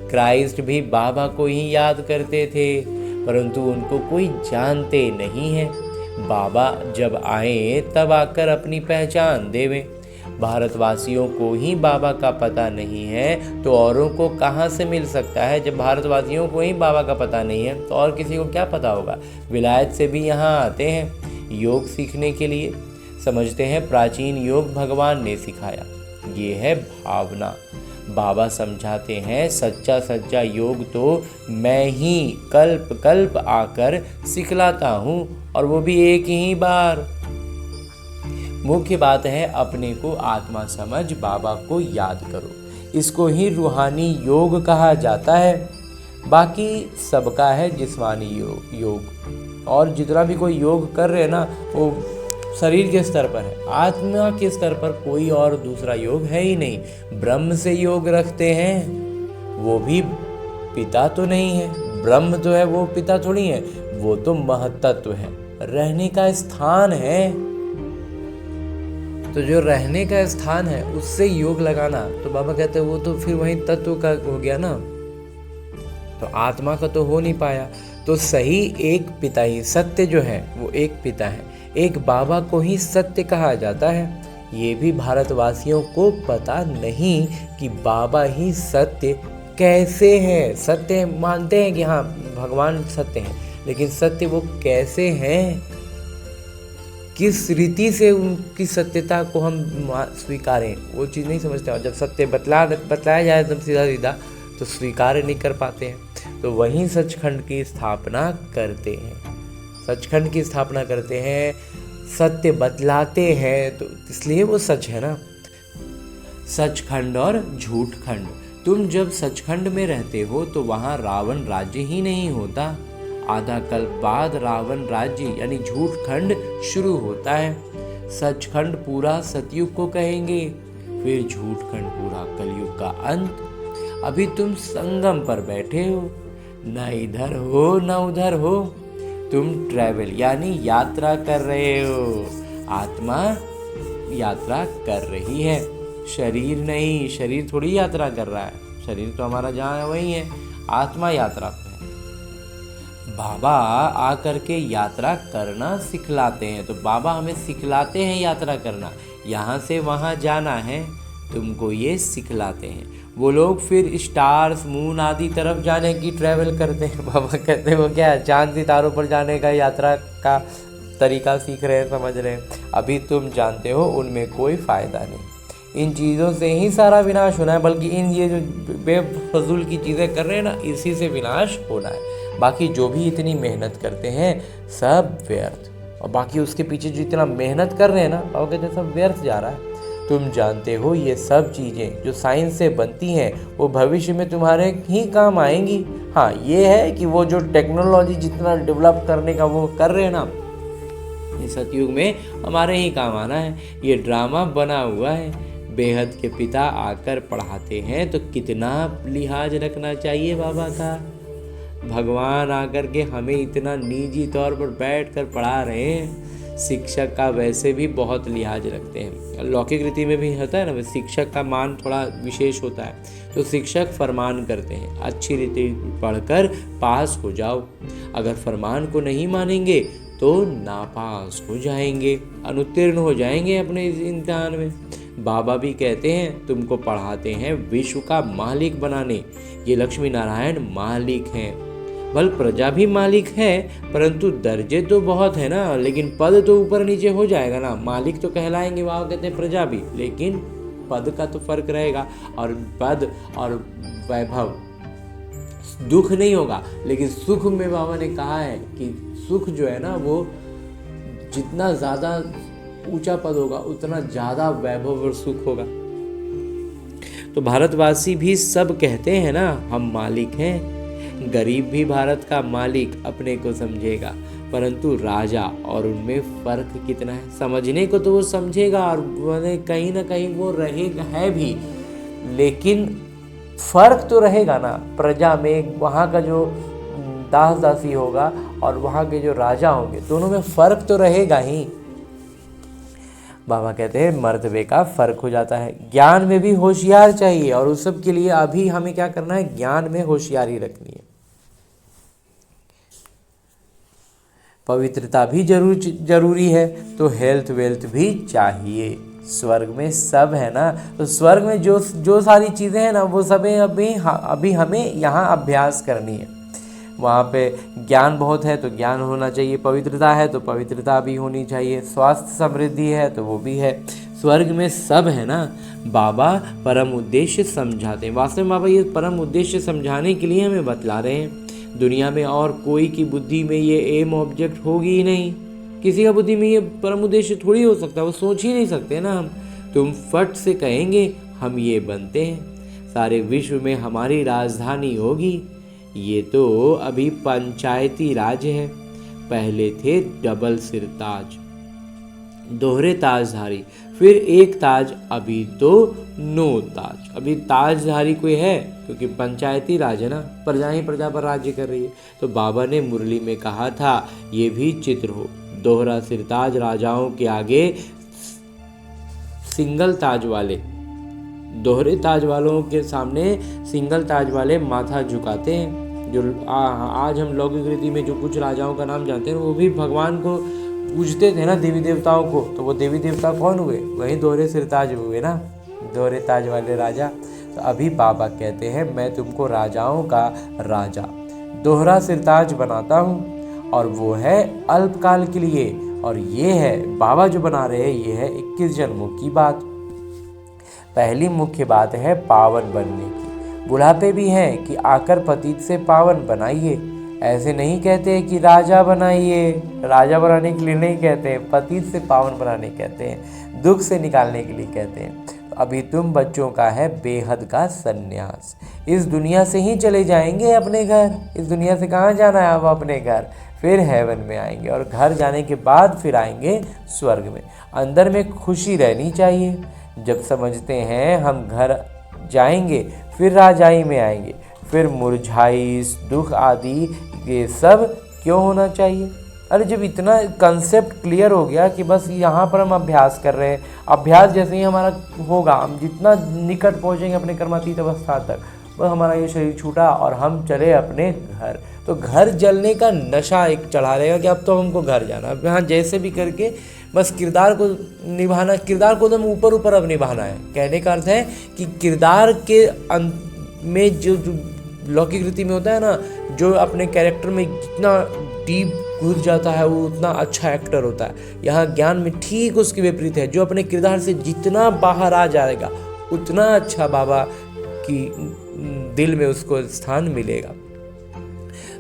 क्राइस्ट भी बाबा को ही याद करते थे, परंतु उनको कोई जानते नहीं है। बाबा जब आए तब आकर अपनी पहचान देवें। भारतवासियों को ही बाबा का पता नहीं है तो औरों को कहाँ से मिल सकता है? जब भारतवासियों को ही बाबा का पता नहीं है तो और किसी को क्या पता होगा? विलायत से भी यहाँ आते हैं योग सीखने के लिए, समझते हैं प्राचीन योग भगवान ने सिखाया। ये है भावना। बाबा समझाते हैं सच्चा सच्चा योग तो मैं ही कल्प कल्प आकर सिखलाता हूँ, और वो भी एक ही बार। मुख्य बात है अपने को आत्मा समझ बाबा को याद करो, इसको ही रूहानी योग कहा जाता है। बाकी सबका है जिस्मानी योग, और जितना भी कोई योग कर रहे हैं ना वो शरीर के स्तर पर है, आत्मा के स्तर पर कोई और दूसरा योग है ही नहीं। ब्रह्म से योग रखते हैं, वो भी पिता तो नहीं है, ब्रह्म तो है वो पिता थोड़ी है, वो तो महतत्व है, रहने का स्थान है। तो जो रहने का स्थान है उससे योग लगाना, तो बाबा कहते हैं वो तो फिर वही तत्व का हो गया ना, तो आत्मा का तो हो नहीं पाया। तो सही एक पिता ही, सत्य जो है वो एक पिता है, एक बाबा को ही सत्य कहा जाता है। ये भी भारतवासियों को पता नहीं कि बाबा ही सत्य कैसे है। सत्य मानते हैं कि हाँ भगवान सत्य हैं, लेकिन सत्य वो कैसे हैं, किस रीति से उनकी सत्यता को हम स्वीकारें, वो चीज़ नहीं समझते। और जब सत्य बतलाया जाए एकदम सीधा सीधा तो स्वीकार नहीं कर पाते हैं। तो वहीं सचखंड की स्थापना करते हैं, सचखंड की स्थापना करते हैं, सत्य बतलाते हैं, तो इसलिए वो सच है ना। सचखंड और झूठखंड, तुम जब सचखंड में रहते हो तो वहाँ रावण राज्य ही नहीं होता, आधा कल्प बाद रावण राज्य यानी झूठखंड शुरू होता है। सचखंड पूरा सतयुग को कहेंगे, फिर झूठखंड पूरा कलयुग का अंत। अभी तुम संगम पर बैठे हो, न इधर हो न उधर हो, तुम ट्रैवल यानी यात्रा कर रहे हो। आत्मा यात्रा कर रही है, शरीर नहीं, शरीर थोड़ी यात्रा कर रहा है, शरीर तो हमारा जहाँ है वही है, आत्मा यात्रा पे है। बाबा आकर के यात्रा करना सिखलाते हैं, तो बाबा हमें सिखलाते हैं यात्रा करना, यहाँ से वहाँ जाना है तुमको ये सिखलाते हैं। वो लोग फिर स्टार्स मून आदि तरफ जाने की ट्रैवल करते हैं। बाबा कहते हैं वो क्या है, चांद सितारों पर जाने का यात्रा का तरीका सीख रहे हैं, समझ रहे हैं। अभी तुम जानते हो उनमें कोई फ़ायदा नहीं, इन चीज़ों से ही सारा विनाश होना है, बल्कि इन ये जो बेफजूल की चीज़ें कर रहे हैं ना, इसी से विनाश होना है। बाकी जो भी इतनी मेहनत करते हैं सब व्यर्थ, और बाकी उसके पीछे जो इतना मेहनत कर रहे हैं ना, बाबा कहते हैं सब व्यर्थ जा रहा है। तुम जानते हो ये सब चीज़ें जो साइंस से बनती हैं वो भविष्य में तुम्हारे ही काम आएंगी। हाँ ये है कि वो जो टेक्नोलॉजी जितना डेवलप करने का वो कर रहे हैं ना, ये सतयुग में हमारे ही काम आना है। ये ड्रामा बना हुआ है, बेहद के पिता आकर पढ़ाते हैं तो कितना लिहाज रखना चाहिए बाबा का। भगवान आकर के हमें इतना निजी तौर पर बैठ कर पढ़ा रहे हैं, शिक्षक का वैसे भी बहुत लिहाज रखते हैं। लौकिक रीति में भी होता है ना, शिक्षक का मान थोड़ा विशेष होता है, तो शिक्षक फरमान करते हैं अच्छी रीति पढ़कर पास हो जाओ, अगर फरमान को नहीं मानेंगे तो नापास हो जाएंगे, अनुत्तीर्ण हो जाएंगे अपने इस इम्तिहान में। बाबा भी कहते हैं तुमको पढ़ाते हैं विश्व का मालिक बनाने, ये लक्ष्मी नारायण मालिक हैं। बल प्रजा भी मालिक है, परंतु दर्जे तो बहुत है ना, लेकिन पद तो ऊपर नीचे हो जाएगा ना। मालिक तो कहलाएंगे, वहाँ कहते हैं प्रजा भी, लेकिन पद का तो फर्क रहेगा। और पद और वैभव दुख नहीं होगा, लेकिन सुख में बाबा ने कहा है कि सुख जो है ना वो जितना ज़्यादा ऊंचा पद होगा उतना ज़्यादा वैभव और सुख होगा। तो भारतवासी भी सब कहते हैं ना हम मालिक हैं। गरीब भी भारत का मालिक अपने को समझेगा, परंतु राजा और उनमें फ़र्क कितना है समझने को तो वो समझेगा, और कहीं ना कहीं वो रहेगा है भी, लेकिन फ़र्क तो रहेगा ना। प्रजा में वहाँ का जो दास दासी होगा और वहाँ के जो राजा होंगे, दोनों में फ़र्क तो रहेगा ही। बाबा कहते हैं मर्तबे का फ़र्क हो जाता है। ज्ञान में भी होशियार चाहिए, और उस सब के लिए अभी हमें क्या करना है, ज्ञान में होशियारी रखनी है। पवित्रता भी जरूरी है, तो हेल्थ वेल्थ भी चाहिए। स्वर्ग में सब है ना, तो स्वर्ग में जो सारी चीज़ें हैं ना वो सब अभी हमें यहाँ अभ्यास करनी है। वहाँ पे ज्ञान बहुत है तो ज्ञान होना चाहिए, पवित्रता है तो पवित्रता भी होनी चाहिए, स्वास्थ्य समृद्धि है तो वो भी है, स्वर्ग में सब है ना। बाबा परम उद्देश्य समझाते हैं। वास्तव में बाबा ये परम उद्देश्य समझाने के लिए हमें बतला रहे हैं। दुनिया में और कोई की बुद्धि में ये एम ऑब्जेक्ट होगी ही नहीं। किसी का बुद्धि में ये परम उद्देश्य थोड़ी हो सकता है, वो सोच ही नहीं सकते ना हम। तुम फट से कहेंगे हम ये बनते हैं, सारे विश्व में हमारी राजधानी होगी। ये तो अभी पंचायती राज है। पहले थे डबल सिर ताज, दोहरे ताजधारी, फिर एक ताज, अभी तो 9 ताज। अभी ताजधारी कोई है क्योंकि पंचायती राज है ना, प्रजा ही प्रजा पर राज्य कर रही है। तो बाबा ने मुरली में कहा था ये भी चित्र हो। दोहरा सिरताज राजाओं के आगे सिंगल ताज वाले, दोहरे ताज वालों के सामने सिंगल ताज वाले माथा झुकाते हैं। जो आज हम लौकिक रीति में जो कुछ राजाओं का नाम जानते हैं वो भी भगवान को पूजते थे ना, देवी देवताओं को। तो वो देवी देवता कौन हुए? वही दोहरे सिरताज हुए ना, दोहरे ताज वाले राजा। तो अभी बाबा कहते हैं मैं तुमको राजाओं का राजा दोहरा सिरताज बनाता हूँ, और वो है अल्पकाल के लिए। और ये है बाबा जो बना रहे हैं, ये है 21 जन्मों की बात। पहली मुख्य बात है पावन बनने की। बुढ़ापे भी है कि आकर पतित से पावन बनाइए। ऐसे नहीं कहते कि राजा बनाइए, राजा बनाने के लिए नहीं कहते, पतित से पावन बनाने कहते हैं, दुख से निकालने के लिए कहते हैं। तो अभी तुम बच्चों का है बेहद का सन्यास। इस दुनिया से ही चले जाएंगे अपने घर। इस दुनिया से कहाँ जाना है? अब अपने घर, फिर हेवन में आएंगे, और घर जाने के बाद फिर आएंगे स्वर्ग में। अंदर में खुशी रहनी चाहिए। जब समझते हैं हम घर जाएंगे फिर राजाई में आएंगे, फिर मुरझाई दुख आदि ये सब क्यों होना चाहिए? अरे जब इतना कंसेप्ट क्लियर हो गया कि बस यहाँ पर हम अभ्यास कर रहे हैं, अभ्यास जैसे ही हमारा होगा, हम जितना निकट पहुँचेंगे अपने कर्मातीत अवस्था तक, वह हमारा ये शरीर छूटा और हम चले अपने घर। तो घर जलने का नशा एक चढ़ा रहेगा कि अब तो हमको घर जाना। अब यहाँ जैसे भी करके बस किरदार को निभाना, किरदार को एकदम ऊपर ऊपर अब निभाना है। कहने का अर्थ है कि किरदार के में जो लौकिक रीति में होता है ना, जो अपने कैरेक्टर में जितना डीप घुस जाता है वो उतना अच्छा एक्टर होता है। यहाँ ज्ञान में ठीक उसकी विपरीत है। जो अपने किरदार से जितना बाहर आ जाएगा उतना अच्छा बाबा की दिल में उसको स्थान मिलेगा।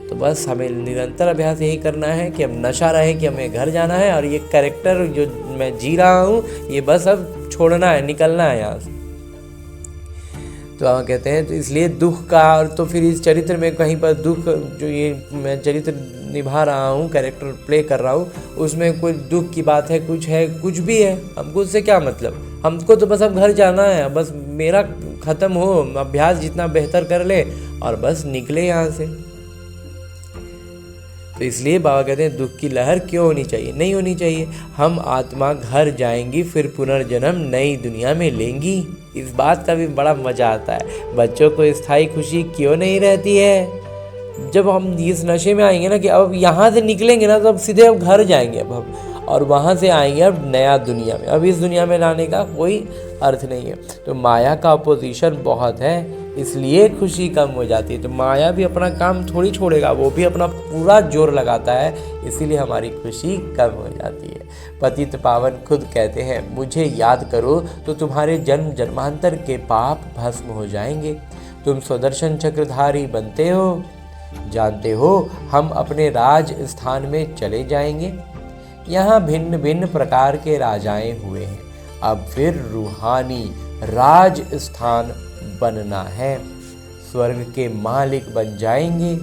तो बस हमें निरंतर अभ्यास यही करना है कि हम नशा रहे कि हमें घर जाना है, और ये कैरेक्टर जो मैं जी रहा हूँ ये बस अब छोड़ना है, निकलना है यहाँ से। तो हम कहते हैं तो इसलिए दुख का, और तो फिर इस चरित्र में कहीं पर दुख, जो ये मैं चरित्र निभा रहा हूँ, कैरेक्टर प्ले कर रहा हूँ, उसमें कोई दुख की बात है, कुछ भी है, हमको उससे क्या मतलब? हमको तो बस अब घर जाना है, बस मेरा ख़त्म हो, अभ्यास जितना बेहतर कर ले और बस निकले यहाँ से। तो इसलिए बाबा कहते हैं दुख की लहर क्यों होनी चाहिए? नहीं होनी चाहिए। हम आत्मा घर जाएंगी, फिर पुनर्जन्म नई दुनिया में लेंगी। इस बात का भी बड़ा मज़ा आता है। बच्चों को स्थायी खुशी क्यों नहीं रहती है? जब हम इस नशे में आएंगे ना कि अब यहाँ से निकलेंगे ना, तो अब सीधे अब घर जाएंगे अब हम, और वहाँ से आएंगे अब नया दुनिया में। अब इस दुनिया में लाने का कोई अर्थ नहीं है। तो माया का अपोजिशन बहुत है, इसलिए खुशी कम हो जाती है। तो माया भी अपना काम थोड़ी छोड़ेगा, वो भी अपना पूरा जोर लगाता है, इसीलिए हमारी खुशी कम हो जाती है। पतित पावन खुद कहते हैं मुझे याद करो तो तुम्हारे जन्म जन्मांतर के पाप भस्म हो जाएंगे। तुम सुदर्शन चक्रधारी बनते हो, जानते हो हम अपने राज स्थान में चले जाएंगे। यहाँ भिन्न भिन्न प्रकार के राजाएं हुए हैं, अब फिर रूहानी राज स्थान बनना है, स्वर्ग के मालिक बन जाएंगे।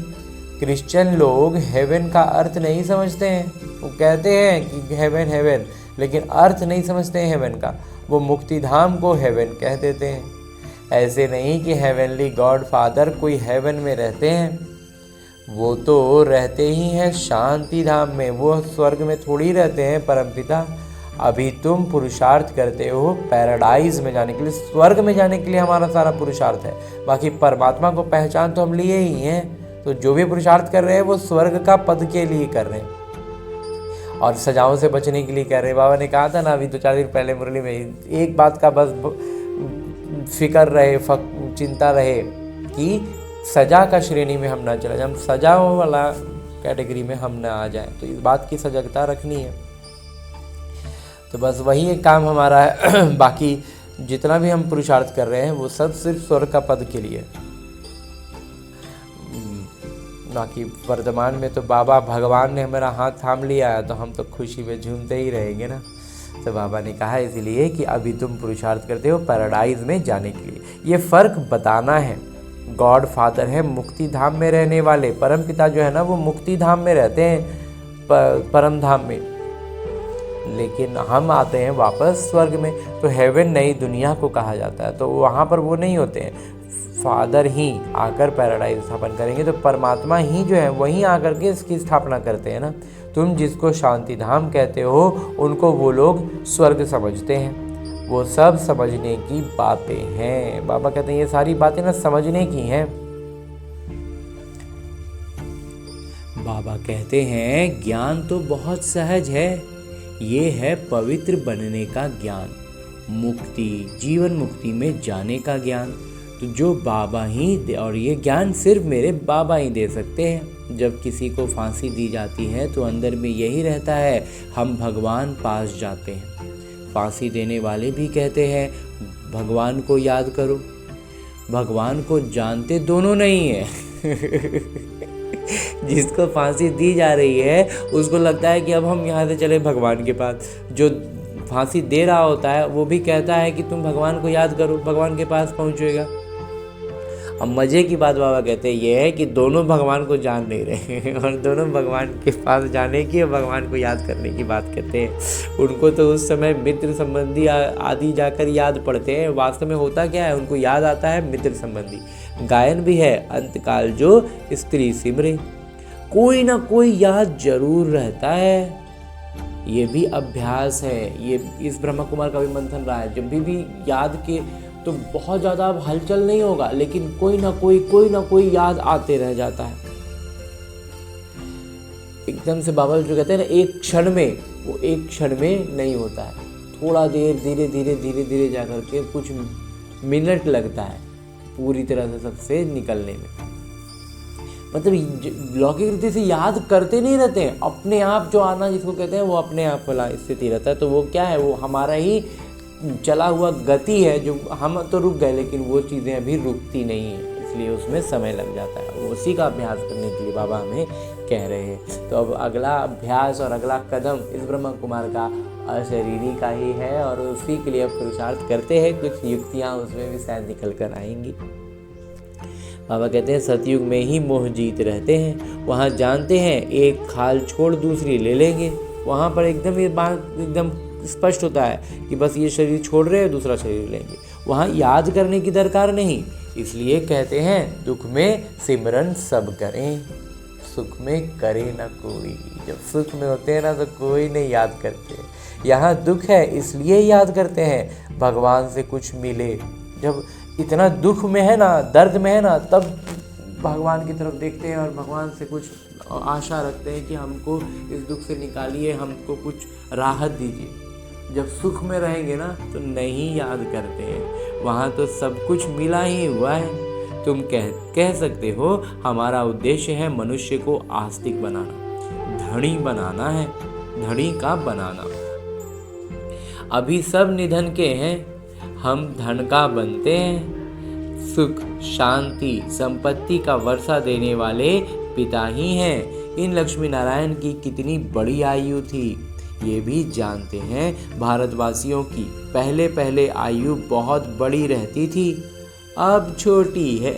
क्रिश्चियन लोग हेवन का अर्थ नहीं समझते हैं। वो कहते हैं कि हेवन हेवन, लेकिन अर्थ नहीं समझते हैं हेवन का। वो मुक्ति धाम को हेवन कह देते हैं। ऐसे नहीं कि हेवनली गॉड फादर कोई हेवन में रहते हैं, वो तो रहते ही हैं शांति धाम में, वो स्वर्ग में थोड़ी रहते हैं परमपिता। अभी तुम पुरुषार्थ करते हो पैराडाइज में जाने के लिए, स्वर्ग में जाने के लिए हमारा सारा पुरुषार्थ है। बाकी परमात्मा को पहचान तो हम लिए ही हैं। तो जो भी पुरुषार्थ कर रहे हैं वो स्वर्ग का पद के लिए कर रहे हैं और सजाओं से बचने के लिए कर रहे हैं। बाबा ने कहा था ना अभी 2-4 दिन पहले मुरली में, एक बात का बस फिक्र रहे, चिंता रहे कि सजा का श्रेणी में हम ना चला जाए, हम सजाओं वाला कैटेगरी में हम ना आ जाएं। तो इस बात की सजगता रखनी है। तो बस वही एक काम हमारा है। बाकी जितना भी हम पुरुषार्थ कर रहे हैं वो सब सिर्फ स्वर्ग का पद के लिए। बाकी वर्तमान में तो बाबा भगवान ने हमारा हाथ थाम लिया है, तो हम तो खुशी में झूमते ही रहेंगे ना। तो बाबा ने कहा इसलिए कि अभी तुम पुरुषार्थ करते हो पैराडाइज में जाने के लिए, ये फ़र्क बताना है। गॉड फादर है मुक्ति धाम में रहने वाले, परम पिता जो है ना वो मुक्ति धाम में रहते हैं, परम धाम में, लेकिन हम आते हैं वापस स्वर्ग में। तो हेवन नई दुनिया को कहा जाता है, तो वहाँ पर वो नहीं होते हैं, फादर ही आकर पैराडाइज स्थापन करेंगे। तो परमात्मा ही जो है वहीं आकर के इसकी स्थापना करते हैं ना। तुम जिसको शांति धाम कहते हो उनको वो लोग स्वर्ग समझते हैं। वो सब समझने की बातें हैं। बाबा कहते हैं ये सारी बातें ना समझने की हैं। बाबा कहते हैं ज्ञान तो बहुत सहज है, ये है पवित्र बनने का ज्ञान, मुक्ति जीवन मुक्ति में जाने का ज्ञान। तो जो बाबा ही दे, और ये ज्ञान सिर्फ मेरे बाबा ही दे सकते हैं। जब किसी को फांसी दी जाती है तो अंदर में यही रहता है, हम भगवान पास जाते हैं। फांसी देने वाले भी कहते हैं भगवान को याद करो। भगवान को जानते दोनों नहीं है। जिसको फांसी दी जा रही है उसको लगता है कि अब हम यहाँ से चले भगवान के पास। जो फांसी दे रहा होता है वो भी कहता है कि तुम भगवान को याद करो, भगवान के पास पहुँचेगा। अब मज़े की बात बाबा कहते हैं ये है कि दोनों भगवान को जान नहीं रहे हैं और दोनों भगवान के पास जाने की और भगवान को याद करने की बात करते हैं। उनको तो उस समय मित्र संबंधी आदि जाकर याद पड़ते हैं। वास्तव में होता क्या है, उनको याद आता है मित्र संबंधी। गायन भी है, अंतकाल जो स्त्री सिमरे, कोई ना कोई याद जरूर रहता है। ये भी अभ्यास है। ये इस ब्रह्मा कुमार का भी मंथन रहा है। जब भी याद के तो बहुत ज़्यादा अब हलचल नहीं होगा, लेकिन कोई ना कोई याद आते रह जाता है। एकदम से बाबा जो कहते हैं ना एक क्षण में, वो एक क्षण में नहीं होता है। थोड़ा देर धीरे धीरे जा करके कुछ मिनट लगता है पूरी तरह से सबसे निकलने में। मतलब लौकिक रीति से याद करते नहीं रहते हैं, अपने आप जो आना जिसको कहते हैं वो अपने आप वाला स्थिति रहता है। तो वो क्या है, वो हमारा ही चला हुआ गति है। जो हम तो रुक गए लेकिन वो चीज़ें अभी रुकती नहीं है, इसलिए उसमें समय लग जाता है। उसी का अभ्यास करने के लिए बाबा हमें कह रहे हैं। तो अब अगला अभ्यास और अगला कदम इस ब्रह्मा कुमार का अशरीरी का ही है और उसी के लिए अब पुरुषार्थ करते हैं। कुछ युक्तियाँ उसमें भी शायद निकल कर आएंगी। बाबा कहते हैं सतयुग में ही मोह जीत रहते हैं। वहाँ जानते हैं एक खाल छोड़ दूसरी ले लेंगे। वहाँ पर एकदम ये बात एकदम स्पष्ट होता है कि बस ये शरीर छोड़ रहे हैं दूसरा शरीर लेंगे। वहाँ याद करने की दरकार नहीं। इसलिए कहते हैं दुख में सिमरन सब करें, सुख में करे ना कोई। जब सुख में होते हैं ना तो कोई नहीं याद करते। यहाँ दुख है इसलिए याद करते हैं भगवान से कुछ मिले। जब इतना दुख में है ना, दर्द में है ना, तब भगवान की तरफ देखते हैं और भगवान से कुछ आशा रखते हैं कि हमको इस दुख से निकालिए, हमको कुछ राहत दीजिए। जब सुख में रहेंगे ना तो नहीं याद करते हैं। वहाँ तो सब कुछ मिला ही हुआ है। तुम कह सकते हो हमारा उद्देश्य है मनुष्य को आस्तिक बनाना, धनी बनाना है, धनी का बनाना। अभी सब निधन के हैं, हम धन का बनते हैं। सुख शांति संपत्ति का वर्षा देने वाले पिता ही हैं। इन लक्ष्मी नारायण की कितनी बड़ी आयु थी ये भी जानते हैं। भारतवासियों की पहले आयु बहुत बड़ी रहती थी, अब छोटी है।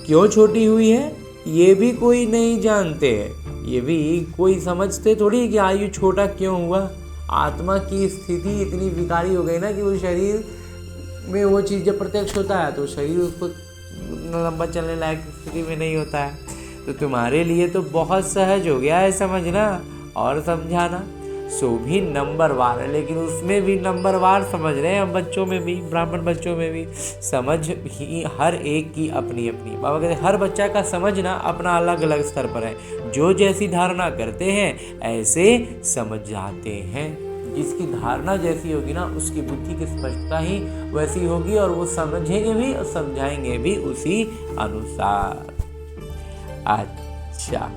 क्यों छोटी हुई है ये भी कोई नहीं जानते हैं। ये भी कोई समझते थोड़ी कि आयु छोटा क्यों हुआ। आत्मा की स्थिति इतनी विकारी हो गई ना कि वो शरीर में वो चीज़ जब प्रत्यक्ष होता है तो शरीर उसको लंबा चलने लायक स्थिति में नहीं होता है। तो तुम्हारे लिए तो बहुत सहज हो गया है समझना और समझाना। सो भी नंबरवार है, लेकिन उसमें भी नंबरवार समझ रहे हैं हम बच्चों में भी, ब्राह्मण बच्चों में भी। समझ ही हर एक की अपनी अपनी। बाबा कहते हैं हर बच्चा का समझना अपना अलग अलग स्तर पर है। जो जैसी धारणा करते हैं ऐसे समझ जाते हैं। जिसकी धारणा जैसी होगी ना उसकी बुद्धि की स्पष्टता ही वैसी होगी और वो समझेंगे भी और समझाएंगे भी उसी अनुसार। अच्छा,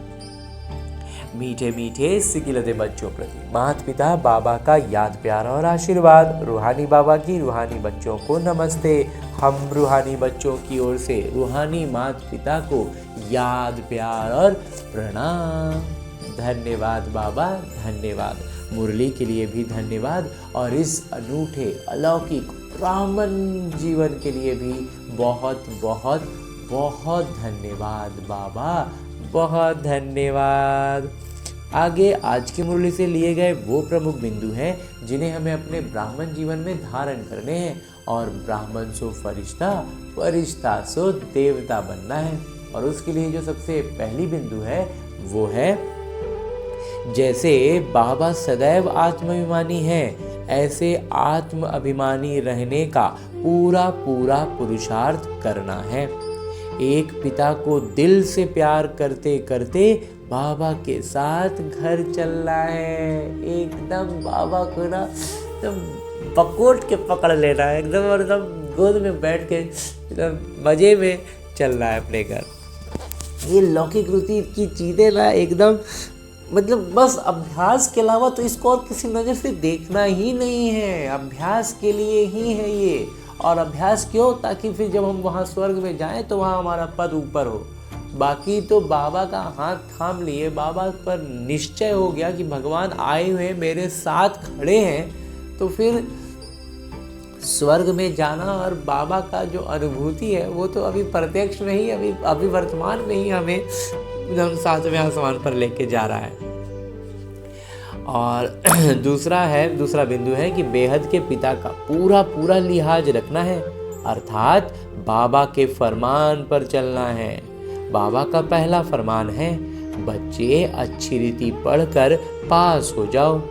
मीठे मीठे सिकिलते बच्चों प्रति माता पिता बाबा का याद प्यार और आशीर्वाद। रूहानी बाबा की रूहानी बच्चों को नमस्ते। हम रूहानी बच्चों की ओर से रूहानी माता पिता को याद प्यार और प्रणाम। धन्यवाद बाबा, धन्यवाद। मुरली के लिए भी धन्यवाद और इस अनूठे अलौकिक ब्राह्मण जीवन के लिए भी बहुत बहुत बहुत धन्यवाद बाबा, बहुत धन्यवाद। आगे आज की मुरली से लिए गए वो प्रमुख बिंदु हैं जिन्हें हमें अपने ब्राह्मण जीवन में धारण करने हैं और ब्राह्मण सो फरिश्ता, फरिश्ता सो देवता बनना है। और उसके लिए जो सबसे पहली बिंदु है वो है, जैसे बाबा सदैव आत्माभिमानी हैं, ऐसे आत्म अभिमानी रहने का पूरा पूरा पुरुषार्थ करना है। एक पिता को दिल से प्यार करते करते बाबा के साथ घर चलना है। एकदम बाबा को ना एकदम पकोट के पकड़ लेना है, एकदम गोद में बैठ के एकदम मजे में चलना है अपने घर। ये लौकिक रुचि की चीज़ें ना एकदम मतलब बस अभ्यास के अलावा तो इसको और किसी नज़र से देखना ही नहीं है। अभ्यास के लिए ही है ये। और अभ्यास क्यों? ताकि फिर जब हम वहाँ स्वर्ग में जाएं तो वहाँ हमारा पद ऊपर हो। बाकी तो बाबा का हाथ थाम लिए, बाबा पर निश्चय हो गया कि भगवान आए हुए मेरे साथ खड़े हैं, तो फिर स्वर्ग में जाना और बाबा का जो अनुभूति है वो तो अभी प्रत्यक्ष में ही, अभी वर्तमान में ही हमें एकदम सातवें आसमान पर लेके जा रहा है। और दूसरा बिंदु है कि बेहद के पिता का पूरा पूरा लिहाज रखना है, अर्थात बाबा के फरमान पर चलना है। बाबा का पहला फरमान है, बच्चे अच्छी रीति पढ़कर पास हो जाओ।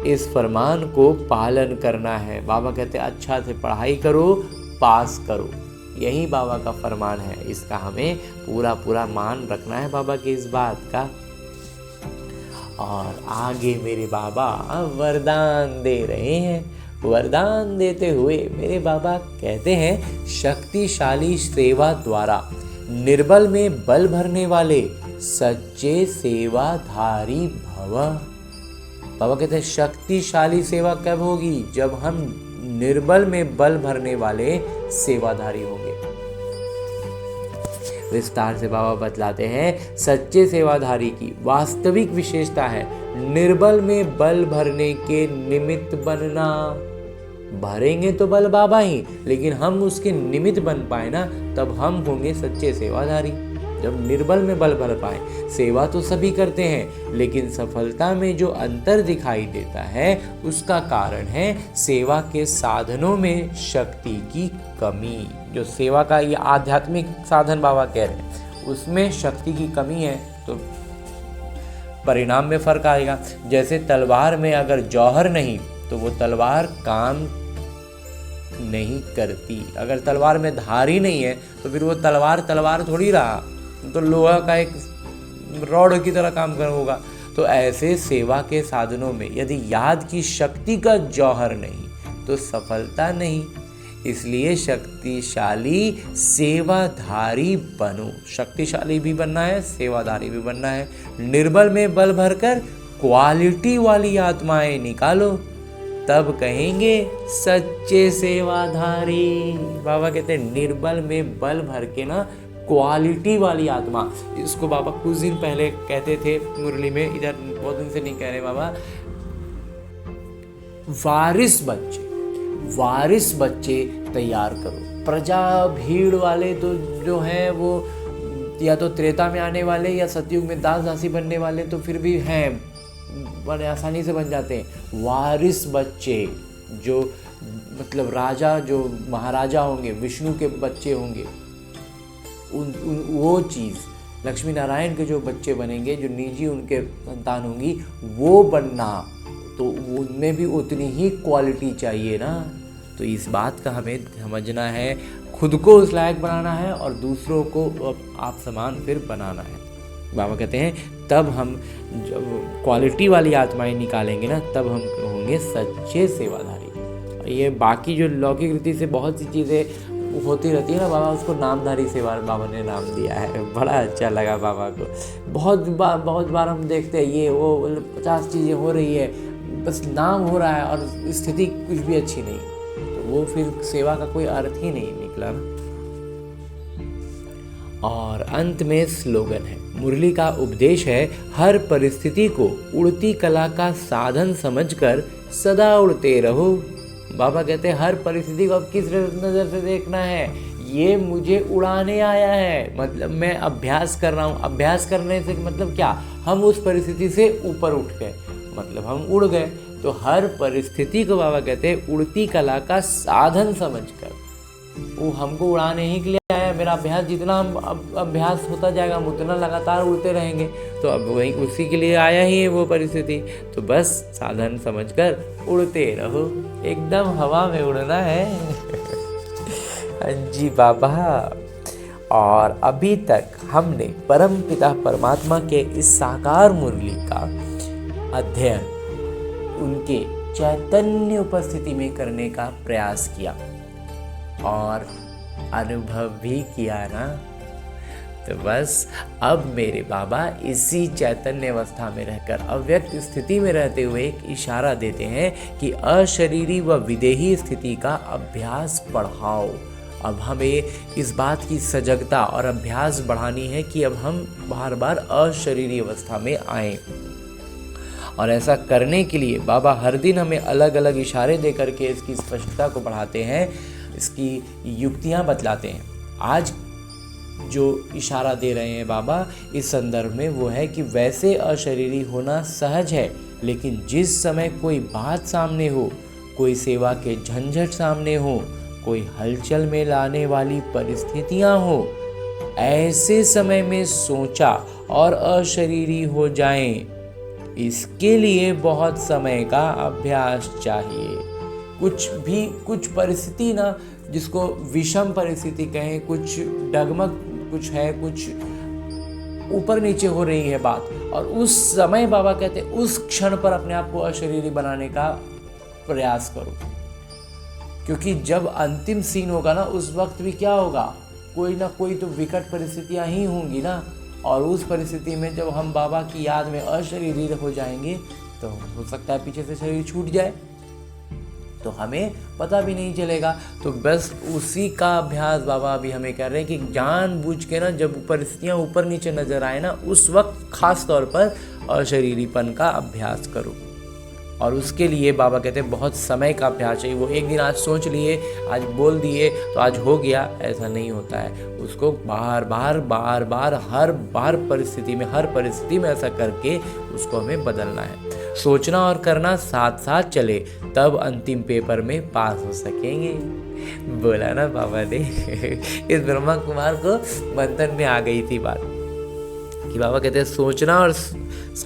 इस फरमान को पालन करना है। बाबा कहते हैं अच्छा से पढ़ाई करो, पास करो। यही बाबा का फरमान है। इसका हमें पूरा पूरा मान रखना है बाबा की इस बात का। और आगे मेरे बाबा वरदान दे रहे हैं। वरदान देते हुए मेरे बाबा कहते हैं, शक्तिशाली सेवा द्वारा निर्बल में बल भरने वाले सच्चे सेवाधारी भव। बाबा कहते हैं शक्तिशाली सेवा कब होगी? जब हम निर्बल में बल भरने वाले सेवाधारी होंगे। विस्तार से बाबा बतलाते हैं, सच्चे सेवाधारी की वास्तविक विशेषता है निर्बल में बल भरने के निमित्त बनना। भरेंगे तो बल बाबा ही, लेकिन हम उसके निमित्त बन पाए ना, तब हम होंगे सच्चे सेवाधारी। जब निर्बल में बल भर पाए। सेवा तो सभी करते हैं, लेकिन सफलता में जो अंतर दिखाई देता है उसका कारण है सेवा के साधनों में शक्ति की कमी। जो सेवा का ये आध्यात्मिक साधन बाबा कह रहे हैं उसमें शक्ति की कमी है, तो परिणाम में फर्क आएगा। जैसे तलवार में अगर जौहर नहीं तो वो तलवार काम नहीं करती। अगर तलवार में धार ही नहीं है तो फिर वो तलवार थोड़ी रहा, तो लोहा का एक रॉड की तरह काम कर होगा। तो ऐसे सेवा के साधनों में यदि याद की शक्ति का जौहर नहीं तो सफलता नहीं। इसलिए शक्तिशाली सेवाधारी बनो। शक्तिशाली भी बनना है, सेवाधारी भी बनना है। निर्बल में बल भरकर क्वालिटी वाली आत्माएं निकालो, तब कहेंगे सच्चे सेवाधारी। बाबा कहते हैं निर्बल में बल भर के ना क्वालिटी वाली आत्मा। इसको बाबा कुछ दिन पहले कहते थे मुरली में, इधर बहुत दिन से नहीं कह रहे बाबा। वारिस बच्चे तैयार करो। प्रजा भीड़ वाले तो जो हैं वो या तो त्रेता में आने वाले या सतयुग में दास दासी बनने वाले तो फिर भी हैं, बड़े आसानी से बन जाते हैं। वारिस बच्चे जो मतलब राजा, जो महाराजा होंगे, विष्णु के बच्चे होंगे, वो चीज़ लक्ष्मी नारायण के जो बच्चे बनेंगे, जो निजी उनके संतान होंगी, वो बनना, तो उनमें भी उतनी ही क्वालिटी चाहिए ना। तो इस बात का हमें समझना है, खुद को उस लायक बनाना है और दूसरों को आप समान फिर बनाना है। बाबा कहते हैं तब हम जब क्वालिटी वाली आत्माएं निकालेंगे ना, तब हम होंगे सच्चे सेवाधारी। ये बाकी जो लौकिक रीति से बहुत सी चीज़ें होती रहती है ना बाबा, उसको नामधारी सेवा बाबा ने नाम दिया है। बड़ा अच्छा लगा बाबा को। बहुत बार हम देखते हैं ये वो 50 चीज़ें हो रही है, बस नाम हो रहा है और स्थिति कुछ भी अच्छी नहीं, तो वो फिर सेवा का कोई अर्थ ही नहीं निकला ना। और अंत में स्लोगन है, मुरली का उपदेश है, हर परिस्थिति को उड़ती कला का साधन समझकर सदा उड़ते रहो। बाबा कहते हैं हर परिस्थिति को अब किस नज़र से देखना है, ये मुझे उड़ाने आया है, मतलब मैं अभ्यास कर रहा हूँ। अभ्यास करने से मतलब क्या, हम उस परिस्थिति से ऊपर उठ गए, मतलब हम उड़ गए। तो हर परिस्थिति को बाबा कहते हैं उड़ती कला का साधन समझकर, वो हमको उड़ाने ही के लिए आया। मेरा अभ्यास जितना हम अभ्यास होता जाएगा हम उतना लगातार उड़ते रहेंगे, तो अब वही उसी के लिए आया ही है वो परिस्थिति। तो बस साधन समझकर उड़ते रहो, एकदम हवा में उड़ना है। हाँ जी बाबा। और अभी तक हमने परम पिता परमात्मा के इस साकार मुरली का अध्ययन उनके चैतन्य उपस्थिति में करने का प्रयास किया और अनुभव भी किया ना। तो बस अब मेरे बाबा इसी चैतन्य अवस्था में रहकर अव्यक्त स्थिति में रहते हुए एक इशारा देते हैं कि अशरीरी व विदेही स्थिति का अभ्यास बढ़ाओ। अब हमें इस बात की सजगता और अभ्यास बढ़ानी है कि अब हम बार बार अशरीरी अवस्था में आएं। और ऐसा करने के लिए बाबा हर दिन हमें अलग अलग इशारे दे करके इसकी स्पष्टता को बढ़ाते हैं, इसकी युक्तियां बतलाते हैं। आज जो इशारा दे रहे हैं बाबा इस संदर्भ में वो है कि वैसे अशरीरी होना सहज है, लेकिन जिस समय कोई बात सामने हो, कोई सेवा के झंझट सामने हो, कोई हलचल में लाने वाली परिस्थितियां हो, ऐसे समय में सोचा और अशरीरी हो जाएं। इसके लिए बहुत समय का अभ्यास चाहिए। कुछ परिस्थिति ना, जिसको विषम परिस्थिति कहें, कुछ डगमग कुछ है, कुछ ऊपर नीचे हो रही है बात, और उस समय बाबा कहते हैं उस क्षण पर अपने आप को अशरीरी बनाने का प्रयास करो। क्योंकि जब अंतिम सीन होगा ना, उस वक्त भी क्या होगा, कोई ना कोई तो विकट परिस्थितियां ही होंगी ना। और उस परिस्थिति में जब हम बाबा की याद में अशरीरी हो जाएंगे तो हो सकता है पीछे से शरीर छूट जाए, तो हमें पता भी नहीं चलेगा। तो बस उसी का अभ्यास बाबा अभी हमें कर रहे हैं कि जानबूझ के ना, जब परिस्थितियाँ ऊपर नीचे नजर आए ना, उस वक्त खास तौर पर अशरीरीपन का अभ्यास करो। और उसके लिए बाबा कहते हैं बहुत समय का अभ्यास चाहिए। वो एक दिन आज सोच लिए, आज बोल दिए तो आज हो गया, ऐसा नहीं होता है। उसको बार बार हर परिस्थिति में ऐसा करके उसको हमें बदलना है। सोचना और करना साथ साथ चले, तब अंतिम पेपर में पास हो सकेंगे। बोला ना बाबा ने। इस ब्रह्मा कुमार को मंथन में आ गई थी बात कि बाबा कहते हैं सोचना और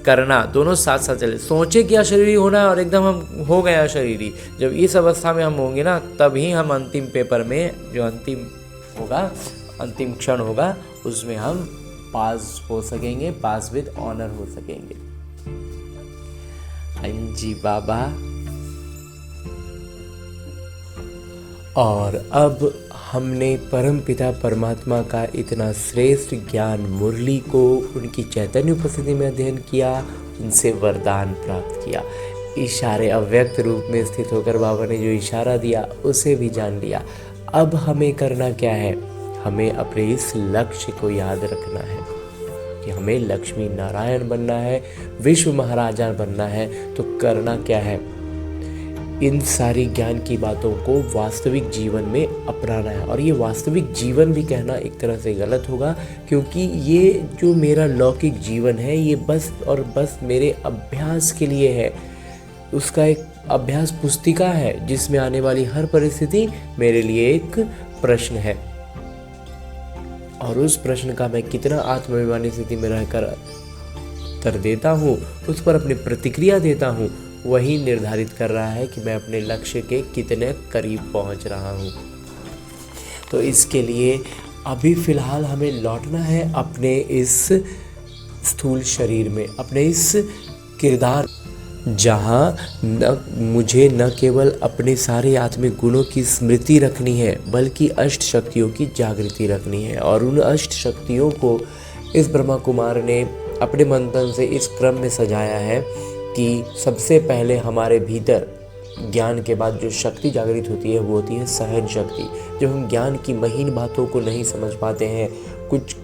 करना दोनों साथ साथ चले। सोचे कि अशरीरी होना है और एकदम हम हो गए अशरीरी। जब इस अवस्था में हम होंगे ना, तभी हम अंतिम पेपर में जो अंतिम होगा, अंतिम क्षण होगा, उसमें हम पास हो सकेंगे, पास विद ऑनर हो सकेंगे। हाँ जी बाबा। और अब हमने परमपिता परमात्मा का इतना श्रेष्ठ ज्ञान मुरली को उनकी चैतन्य उपस्थिति में अध्ययन किया, उनसे वरदान प्राप्त किया। इशारे अव्यक्त रूप में स्थित होकर बाबा ने जो इशारा दिया उसे भी जान लिया। अब हमें करना क्या है, हमें अपने इस लक्ष्य को याद रखना है कि हमें लक्ष्मी नारायण बनना है, विश्व महाराजा बनना है। तो करना क्या है, इन सारी ज्ञान की बातों को वास्तविक जीवन में अपनाना है। और ये वास्तविक जीवन भी कहना एक तरह से गलत होगा, क्योंकि ये जो मेरा लौकिक जीवन है ये बस और बस मेरे अभ्यास के लिए है। उसका एक अभ्यास पुस्तिका है जिसमें आने वाली हर परिस्थिति मेरे लिए एक प्रश्न है, और उस प्रश्न का मैं कितना आत्माभिमानी स्थिति में रहकर उत्तर देता हूँ, उस पर अपनी प्रतिक्रिया देता हूँ, वही निर्धारित कर रहा है कि मैं अपने लक्ष्य के कितने करीब पहुंच रहा हूं। तो इसके लिए अभी फ़िलहाल हमें लौटना है अपने इस स्थूल शरीर में, अपने इस किरदार। जहाँ मुझे न केवल अपने सारे आत्मिक गुणों की स्मृति रखनी है बल्कि अष्ट शक्तियों की जागृति रखनी है। और उन अष्ट शक्तियों को इस ब्रह्मा कुमार ने अपने मंथन से इस क्रम में सजाया है कि सबसे पहले हमारे भीतर ज्ञान के बाद जो शक्ति जागृत होती है वो होती है सहन शक्ति। जब हम ज्ञान की महीन बातों को नहीं समझ पाते हैं, कुछ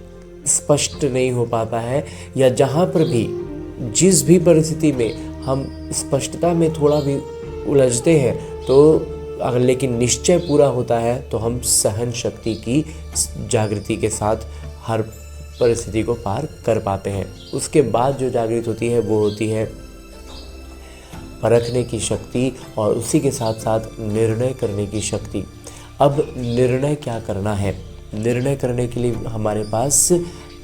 स्पष्ट नहीं हो पाता है, या जहाँ पर भी जिस भी परिस्थिति में हम स्पष्टता में थोड़ा भी उलझते हैं, तो अगर लेकिन निश्चय पूरा होता है तो हम सहन शक्ति की जागृति के साथ हर परिस्थिति को पार कर पाते हैं। उसके बाद जो जागृत होती है वो होती है परखने की शक्ति और उसी के साथ साथ निर्णय करने की शक्ति। अब निर्णय क्या करना है? निर्णय करने के लिए हमारे पास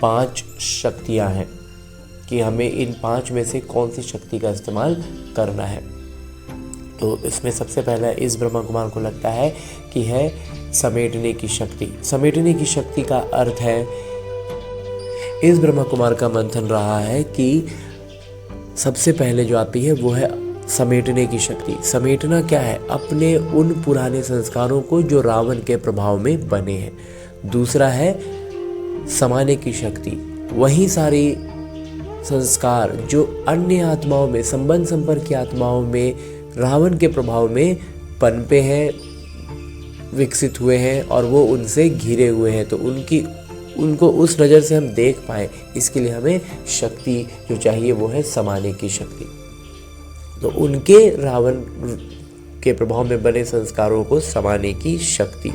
5 शक्तियां हैं कि हमें इन 5 में से कौन सी शक्ति का इस्तेमाल करना है। तो इसमें सबसे पहला इस ब्रह्मा कुमार को लगता है कि है समेटने की शक्ति। समेटने की शक्ति का अर्थ है, इस ब्रह्मा कुमार का मंथन रहा है कि सबसे पहले जो आती है वो है समेटने की शक्ति। समेटना क्या है? अपने उन पुराने संस्कारों को जो रावण के प्रभाव में बने हैं। दूसरा है समाने की शक्ति। वही सारी संस्कार जो अन्य आत्माओं में, संबंध संपर्क की आत्माओं में रावण के प्रभाव में पनपे हैं, विकसित हुए हैं और वो उनसे घिरे हुए हैं, तो उनको उस नज़र से हम देख पाएँ, इसके लिए हमें शक्ति जो चाहिए वो है समाने की शक्ति। तो उनके रावण के प्रभाव में बने संस्कारों को समाने की शक्ति।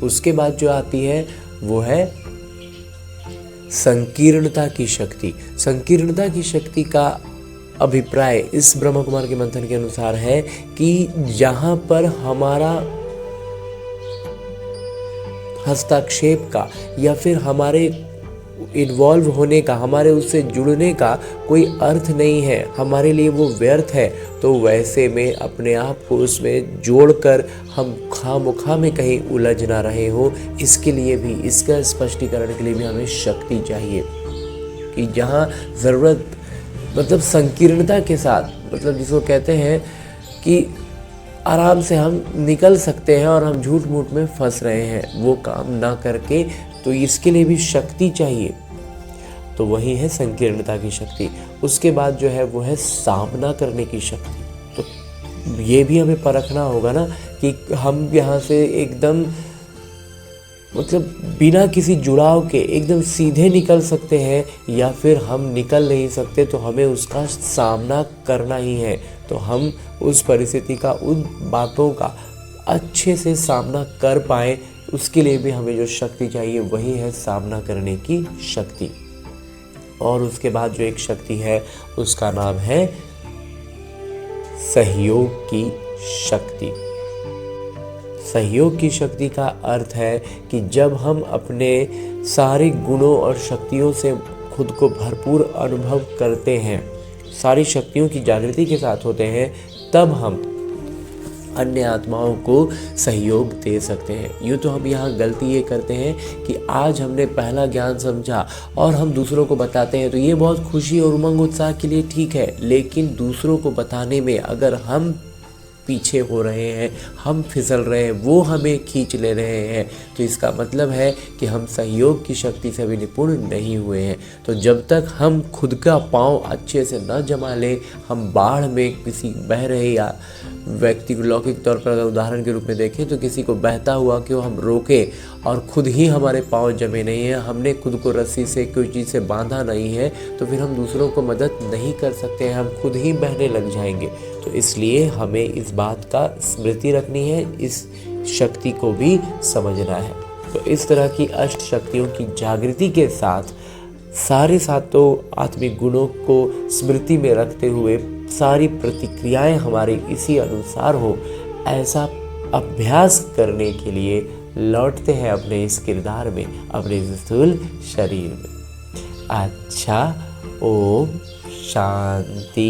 उसके बाद जो आती है वो है संकीर्णता की शक्ति। संकीर्णता की शक्ति का अभिप्राय इस ब्रह्मा कुमार के मंथन के अनुसार है कि जहाँ पर हमारा हस्तक्षेप का या फिर हमारे इन्वॉल्व होने का, हमारे उससे जुड़ने का कोई अर्थ नहीं है, हमारे लिए वो व्यर्थ है, तो वैसे में अपने आप को उसमें जोड़कर हम खामोखा में कहीं उलझ ना रहे हो, इसके लिए भी, इसका स्पष्टीकरण के लिए भी हमें शक्ति चाहिए कि जहाँ ज़रूरत, मतलब संकीर्णता के साथ, मतलब जिसको कहते हैं कि आराम से हम निकल सकते हैं और हम झूठ मूठ में फंस रहे हैं, वो काम ना करके, तो इसके लिए भी शक्ति चाहिए। तो वही है संकीर्णता की शक्ति। उसके बाद जो है वो है सामना करने की शक्ति। तो ये भी हमें परखना होगा ना कि हम यहाँ से एकदम, मतलब बिना किसी जुड़ाव के एकदम सीधे निकल सकते हैं या फिर हम निकल नहीं सकते, तो हमें उसका सामना करना ही है। तो हम उस परिस्थिति का, उन बातों का अच्छे से सामना कर पाएँ, उसके लिए भी हमें जो शक्ति चाहिए वही है सामना करने की शक्ति। और उसके बाद जो एक शक्ति है उसका नाम है सहयोग की शक्ति। सहयोग की शक्ति का अर्थ है कि जब हम अपने सारे गुणों और शक्तियों से खुद को भरपूर अनुभव करते हैं, सारी शक्तियों की जागृति के साथ होते हैं, तब हम अन्य आत्माओं को सहयोग दे सकते हैं। यूँ तो हम यहाँ गलती ये करते हैं कि आज हमने पहला ज्ञान समझा और हम दूसरों को बताते हैं, तो ये बहुत खुशी और उमंग उत्साह के लिए ठीक है, लेकिन दूसरों को बताने में अगर हम पीछे हो रहे हैं, हम फिसल रहे हैं, वो हमें खींच ले रहे हैं, तो इसका मतलब है कि हम सहयोग की शक्ति से भी निपुण नहीं हुए हैं। तो जब तक हम खुद का पाँव अच्छे से न जमा लें, हम बाढ़ में किसी बह रहे, या व्यक्ति को लौकिक तौर पर अगर उदाहरण के रूप में देखें तो किसी को बहता हुआ क्यों हम रोकें और खुद ही हमारे पाँव जमे नहीं हैं, हमने खुद को रस्सी से कोई चीज़ से बांधा नहीं है, तो फिर हम दूसरों को मदद नहीं कर सकते हैं, हम खुद ही बहने लग जाएंगे। तो इसलिए हमें इस बात का स्मृति रखनी है, इस शक्ति को भी समझना है। तो इस तरह की अष्ट शक्तियों की जागृति के साथ सारे सातों आत्मिक गुणों को स्मृति में रखते हुए सारी प्रतिक्रियाएं हमारी इसी अनुसार हो, ऐसा अभ्यास करने के लिए लौटते हैं अपने इस किरदार में, अपने इस स्थूल शरीर में। अच्छा, ओम शांति।